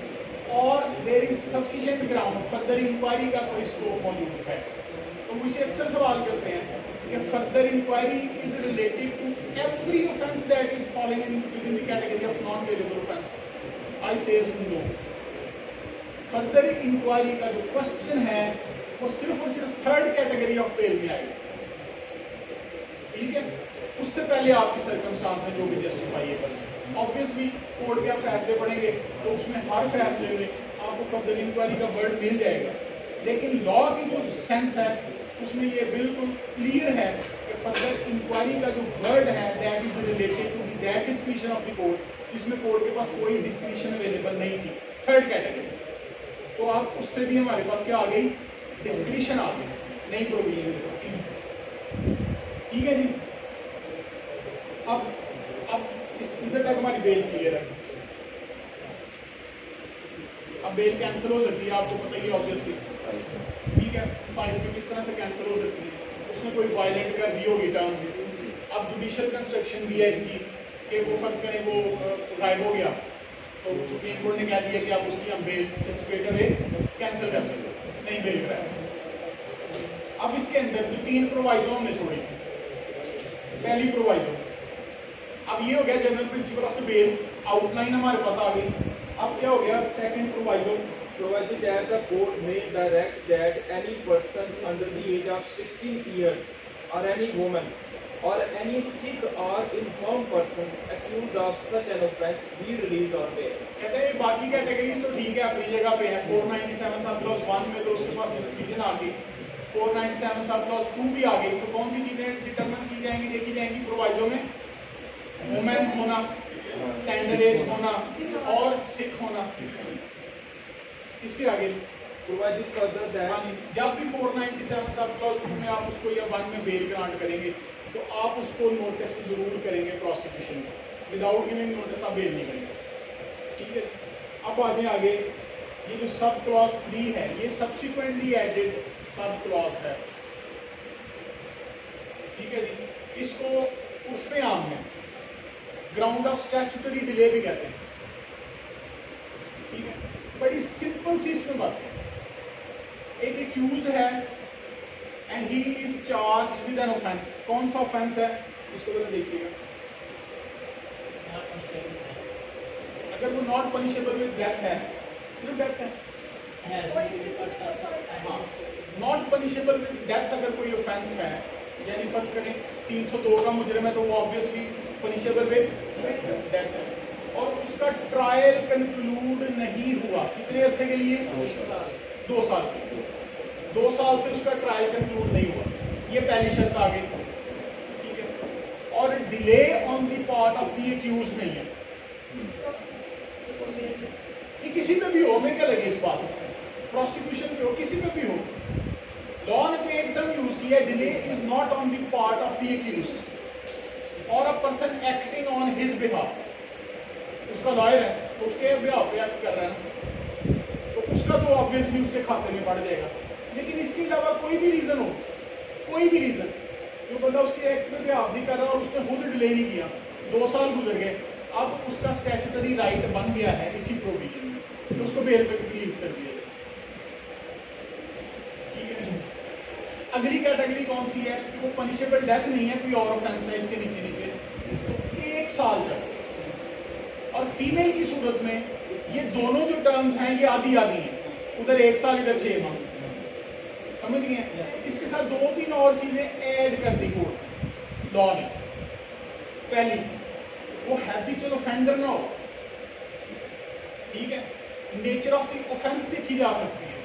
or there is sufficient ground further inquiry का कोई स्कोप मौजूद है। तो मुझे अक्सर सवाल करते हैं कि further inquiry is related to every offence that is falling within the category of non-bailable offence. I say no. Further inquiry का जो क्वेश्चन है वो सिर्फ और सिर्फ 3rd कैटेगरी ऑफ बेल में आएगा, ठीक है? उससे पहले आपकी सर्कमस्टांस है जो भी जस्टिफाइएबल है। ऑब्वियसली कोर्ट के आप फैसले पढ़ेंगे तो उसमें हर फैसले में आपको फर्दर इंक्वायरी का वर्ड मिल जाएगा, लेकिन लॉ की जो सेंस है उसमें ये बिल्कुल क्लियर है कि फर्दर इंक्वायरी का जो वर्ड है that is related to that discretion of the court, जिसमें कोर्ट के पास कोई डिस्क्रिशन अवेलेबल नहीं थी, 3rd कैटेगरी। तो आप उससे भी हमारे पास क्या आ गई? डिस्क्रिशन आ गई, नहीं प्रोविजन, ठीक है जी। अब इधर तक हमारी बेल क्लियर है। अब बेल कैंसिल हो सकती है, आपको पता ही है ऑब्वियसली, ठीक है? फाइल में किस तरह से कैंसिल हो सकती है? उसने कोई वायलेट कर दी होगी टर्म। अब जुडिशियल कंस्ट्रक्शन भी है इसकी कि वो फर्ज करें वो गायब हो गया तो सुप्रीम कोर्ट ने कह दिया कि आप उसकी हम बेल स्ट्रेट अवे कैंसिल कर सकते हो, नहीं बेल कराया। अब इसके अंदर जो 3 प्रोवाइजो हमने छोड़ी, पहली प्रोवाइजो, अब ये हो गया general principle of the bail, outline हमारे पास आ गई। अब क्या हो गया second proviso,
provided that the court may direct that any person under the age of 16 years or any woman or any sick or infirm person accused of such an offence be released on bail.
कहते हैं बाकी categories तो ठीक है अपनी जगह पे है, 497 सब क्लॉज 1 में तो उसके पास डिस्क्रिप्शन आ गई, 497 सब क्लॉज 2 भी आ गई। तो कौन सी चीजें डिटरमिन की जाएंगी, देखी जाएंगी प्रोवाइजो में? वुमेन होना, टेंडर एज होना और सिक होना। इसके आगे
Provided further that
जब भी 497 सब क्लॉज 2 में आप उसको या 1 में बेल ग्रांट करेंगे तो आप उसको नोटिस जरूर करेंगे प्रोसिक्यूशन को, विदाउट गिविंग नोटिस आप बेल नहीं करेंगे, ठीक है। अब आगे ये जो सब क्लॉज 3 है ये सब्सिक्वेंटली एडेड सब क्लॉज है, ठीक है जी। इसको उर्फे आम में ग्राउंड ऑफ स्टैट्यूटरी डिले भी कहते हैं, ठीक है। बड़ी सिंपल सी इसमें बात है, एक एक्यूज्ड है and he is charge with an offence. कौन सा ऑफेंस है इसको जरा देखिएगा। अगर वो नॉट पनिशेबल विद डेथ है, सिर्फ डेथ है, हाँ, नॉट पनिशेबल विद डेथ अगर कोई ऑफेंस है, यानी फर्ज करें 302 का मुजरिम है तो वो ऑब्वियसली पनिशेबल विद डेथ है, और उसका ट्रायल कंक्लूड नहीं हुआ कितने अरसे के लिए? 2 साल। 2 साल से उसका ट्रायल कंक्लूड नहीं हुआ, ये पहली शर्त आ गई, ठीक है। और delay on the part of the accused नहीं है, ये किसी पे भी हो, हमें क्या लगे इस बात, प्रोसिक्यूशन पे हो, किसी पे भी हो, लॉ ने तो एकदम यूज किया, delay is not on the part of the accused और a person acting on his behalf. उसका लॉयर है तो उसके बिहाफ पे एक्ट कर रहा है ना, तो उसका तो ऑब्वियसली उसके खाते में पड़ जाएगा। लेकिन इसके अलावा कोई भी रीजन हो, कोई भी रीजन, जो बंदा उसके एक्ट में बिहाफ नहीं कर रहा और उसने खुद डिले नहीं किया, 2 साल गुजर गए, अब उसका स्टैट्यूटरी राइट बन गया है इसी प्रोविजन में, तो उसको बेल पे रिलीज कर दिया जाए, ठीक है। अगली कैटेगरी कौन सी है? वो पनिशेबल डेथ नहीं है, कोई और ऑफेंस है इसके नीचे तो 1 साल तक। और फीमेल की सूरत में ये दोनों जो टर्म्स हैं ये आधी आधी हैं, उधर 1 साल इधर 6 माह, समझ गए? इसके साथ 2-3 और चीजें ऐड कर दी कोर्ट लॉ ने। पहली, वो हैबिचुअल ऑफेंडर ना हो, ठीक है, नेचर ऑफ द ऑफेंस देखी जा सकती है,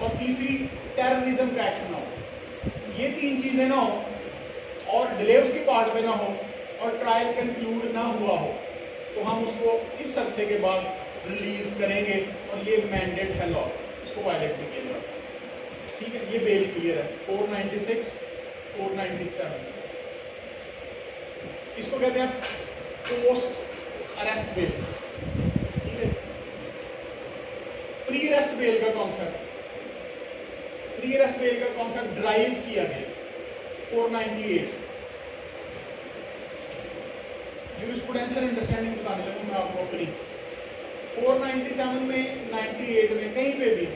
और तीसरी टेररिज्म का एक्ट ना हो। ये 3 चीजें ना हो, और डिले उसके पार्ट पे ना हो, और ट्रायल कंक्लूड ना हुआ हो, तो हम उसको इस अरसे के बाद रिलीज करेंगे, और ये मैंडेट है लॉ, इसको वायलेट नहीं किया जा सकता, ठीक है। ये बेल क्लियर है। 496, 497 इसको कहते हैं पोस्ट अरेस्ट बेल, ठीक है। प्री अरेस्ट बेल का कॉन्सेप्ट, प्री अरेस्ट बेल का कॉन्सेप्ट ड्राइव किया गया 498। जूरिस्प्रूडेंशियल अंडरस्टैंडिंग बताने लगूँ मैं आपको अपनी। 497 में, 98 में, कहीं पे भी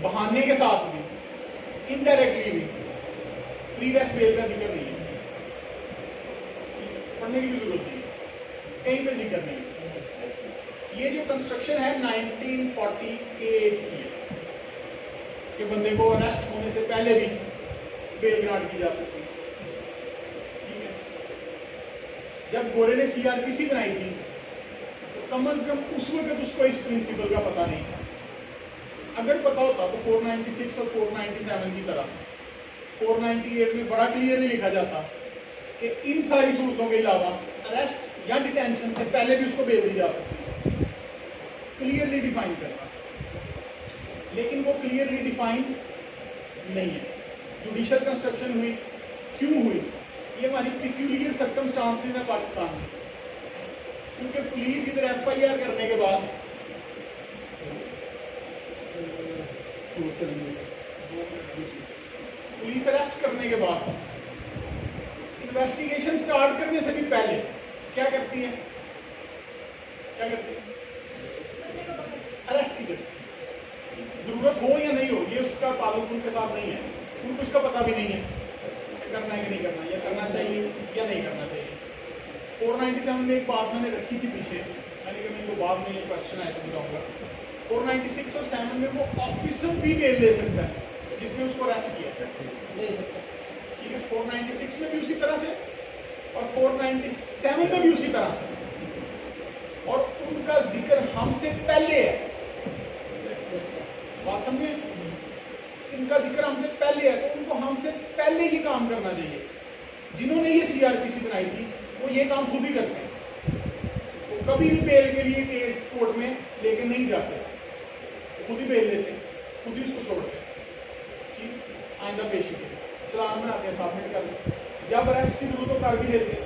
बहाने के साथ भी, इनडायरेक्टली भी प्री अरेस्ट बेल का जिक्र नहीं है, पढ़ने की भी जरूरत नहीं है, कहीं पे जिक्र नहीं है। ये जो कंस्ट्रक्शन है 1948 की है कि बंदे को अरेस्ट होने से पहले भी बेल ग्रांट की जा सकती है, ठीक है। जब गोरे ने सीआरपीसी बनाई थी तो कम से कम उस वक्त उसको इस प्रिंसिपल का पता नहीं था। अगर पता होता तो 496 और 497 की तरह 498 में बड़ा क्लियरली लिखा जाता कि इन सारी सूरतों के अलावा अरेस्ट या डिटेंशन से पहले भी उसको बेल दी जा सकती है, क्लियरली डिफाइन करता। लेकिन वो क्लियरली डिफाइन नहीं है। जुडिशियल कंस्ट्रक्शन हुई, क्यों हुई? ये हमारी पिक्यूलियर सर्कमस्टांसेस है पाकिस्तान में, क्योंकि पुलिस इधर एफआईआर करने के बाद पुलिस अरेस्ट करने के बाद इन्वेस्टिगेशन स्टार्ट करने से भी पहले क्या करती है? क्या करते हैं? अरेस्ट ही करते हैं। जरूरत हो या नहीं हो, ये उसका ताल्लुक उनके साथ नहीं है, उनको इसका पता भी नहीं है करना है कि नहीं करना, या करना चाहिए या नहीं करना चाहिए। 497 में एक बात मैंने रखी थी पीछे, मैंने कहा जो बाद में ये क्वेश्चन आया तो बताऊंगा। 496 और 7 में वो ऑफिसर भी बेल ले सकता है जिसने उसको अरेस्ट किया,
ले सकते हैं।
ठीक है। 496 में भी उसी तरह से और 497 में भी उसी तरह से, और उनका जिक्र हमसे पहले है। बात समझे? इनका जिक्र हमसे पहले है, तो उनको हमसे पहले ही काम करना चाहिए। जिन्होंने ये सीआरपीसी बनाई थी वो ये काम खुद ही करते हैं, वो कभी भी बेल के लिए केस कोर्ट में लेके नहीं जाते, खुद ही बेल लेते हैं, खुद ही उसको छोड़ते हैं। ठीक, आइंदा पेशी के चलान बनाते हैं, सबमिट कर देते, जब अरेस्ट की जरूरत हो कर भी लेते हैं,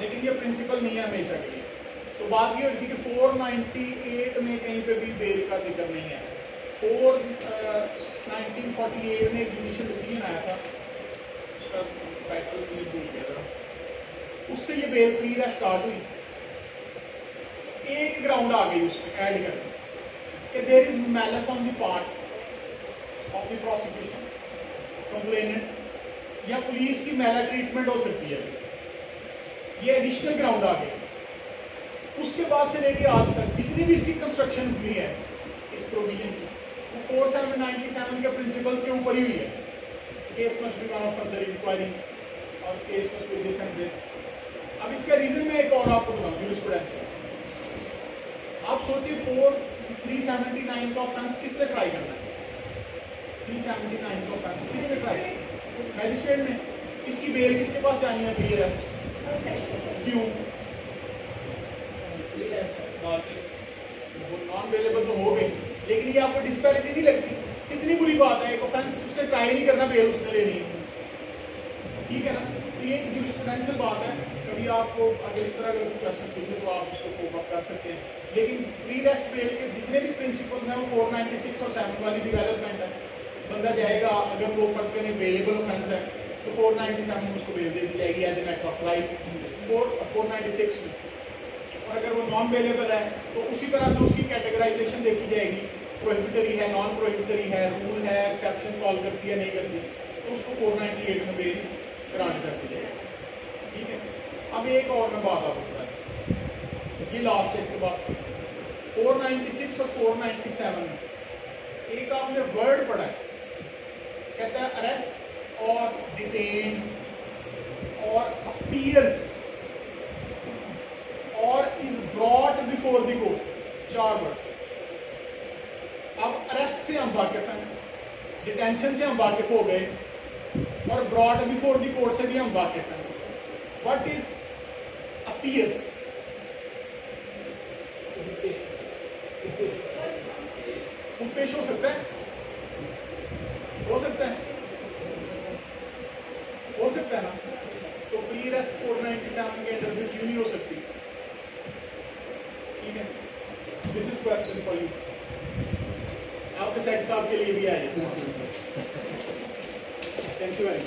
लेकिन ये प्रिंसिपल नहीं है हमेशा के लिए। तो बात ये होती है कि 498 में कहीं पे भी बेल का जिक्र नहीं है। 1948 में एक जुडिशियल डिसीजन आया था, उसका टाइटल मुझे भूल गया था, उससे ये बेल प्री स्टार्ट हुई। एक ग्राउंड आ गई उसमें ऐड करके कि there is malice on the part of the prosecution, complainant या पुलिस की मैला ट्रीटमेंट हो सकती है। ये एडिशनल ग्राउंड आ गई। उसके बाद से लेके आज तक जितनी भी इसकी कंस्ट्रक्शन हुई है इस प्रोविजन की, वो 4797 के प्रिंसिपल्स के ऊपर ही हुई है। Case must be one further inquiry और case must be this and this. अब इसका रीजन मैं एक और आपको बताऊं, जूरिस्प्रूडेंशियल। आप सोचिए 379 का ऑफेंस किसने ट्राई करना है? 379 का ऑफेंस किसने ट्राई करना? मैजिस्ट्रेट ने। इसकी बेल किसके पास जानी है? Pre arrest. क्यों? वो नॉन अवेलेबल तो हो गई, लेकिन ये आपको डिस्पैरिटी नहीं लगती? कितनी बुरी बात है, एक ऑफेंस उसने ट्राई नहीं करना, बेल उसने लेनी है, ठीक है ना? तो ये जूरिस्प्रूडेंशियल बात है। कभी आपको अगर इस तरह का क्वेश्चन पूछे तो आप उसको कोप अप कर सकते हैं। लेकिन प्री अरेस्ट बेल के जितने भी प्रिंसिपल्स हैं वो 496 और 7 वाली भी डेवलपमेंट है। बंदा जाएगा, अगर वो फर्स्ट करें अवेलेबल ऑफेंस है तो 497 में उसको बेल दे दी जाएगी as an act of life 496 में। और अगर वो नॉन अवेलेबल है तो उसी तरह से उसकी कैटेगराइजेशन देखी जाएगी, प्रोहिबिटरी है, नॉन प्रोहिबिटरी है, रूल है, एक्सेप्शन फॉल करती है नहीं करती, तो उसको 498 में बेल ग्रांट कर दी जाएगी। ठीक है। अब एक और मैं बात आपको बताऊं, ये लास्ट है। इसके बाद 496 और 497 में एक आपने वर्ड पढ़ा है, कहता है अरेस्ट और डिटेन और अपीयर्स और is brought before the court, 4 word. अब अरेस्ट से हम वाकिफ हैं, डिटेंशन से हम वाकिफ हो गए, और ब्रॉट बिफोर द कोर्ट से भी हम वाकिफ हैं। What is appears? खुद पेश हो सकता है, हो सकता है, हो सकता है ना? तो प्री अरेस्ट 497 के अंदर भी क्यों नहीं हो सकती? ठीक है, this is question for you. आपके सेट साहब के लिए भी आए। Thank you very much.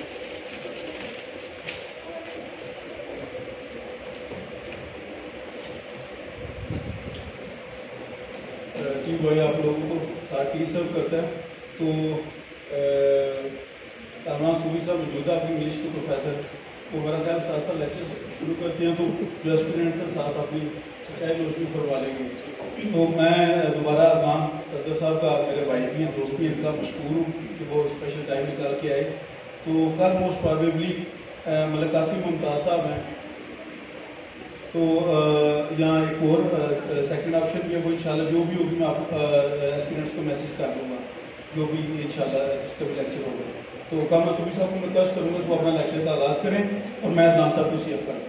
T boy आप लोगों को साथ सर्व करता है। तो तमाम सूबी साहब मौजूदा अपनी इंग्लिश के प्रोफेसर, तो मेरा ख्याल साथ साथ लेक्चर शुरू करते हैं तो जो स्टूडेंट्स हैं साथ अपनी सच्चाई रोशनी करवा लेंगे। तो मैं दोबारा नाम सदर साहब का, मेरे भाई भी हैं, दोस्त भी हैं, इतना मशहूर हूँ कि वो स्पेशल टाइम निकाल के आए। तो कल मोस्ट प्रॉबेबली मलिक कासिम मुमताज़ साहब हैं, तो यहाँ एक और सेकंड ऑप्शन भी है, वो इंशाल्लाह जो भी होगी मैं आप स्टूडेंट्स को मैसेज कर दूँगा, जो भी इंशाल्लाह जिसका भी लेक्चर होगा। तो कामा सूबी साहब को मैं रिक्वेस्ट करूँगा तो अपना लेक्चर का आगाज़ करें और मैं नाम साहब को शेयर करूँ।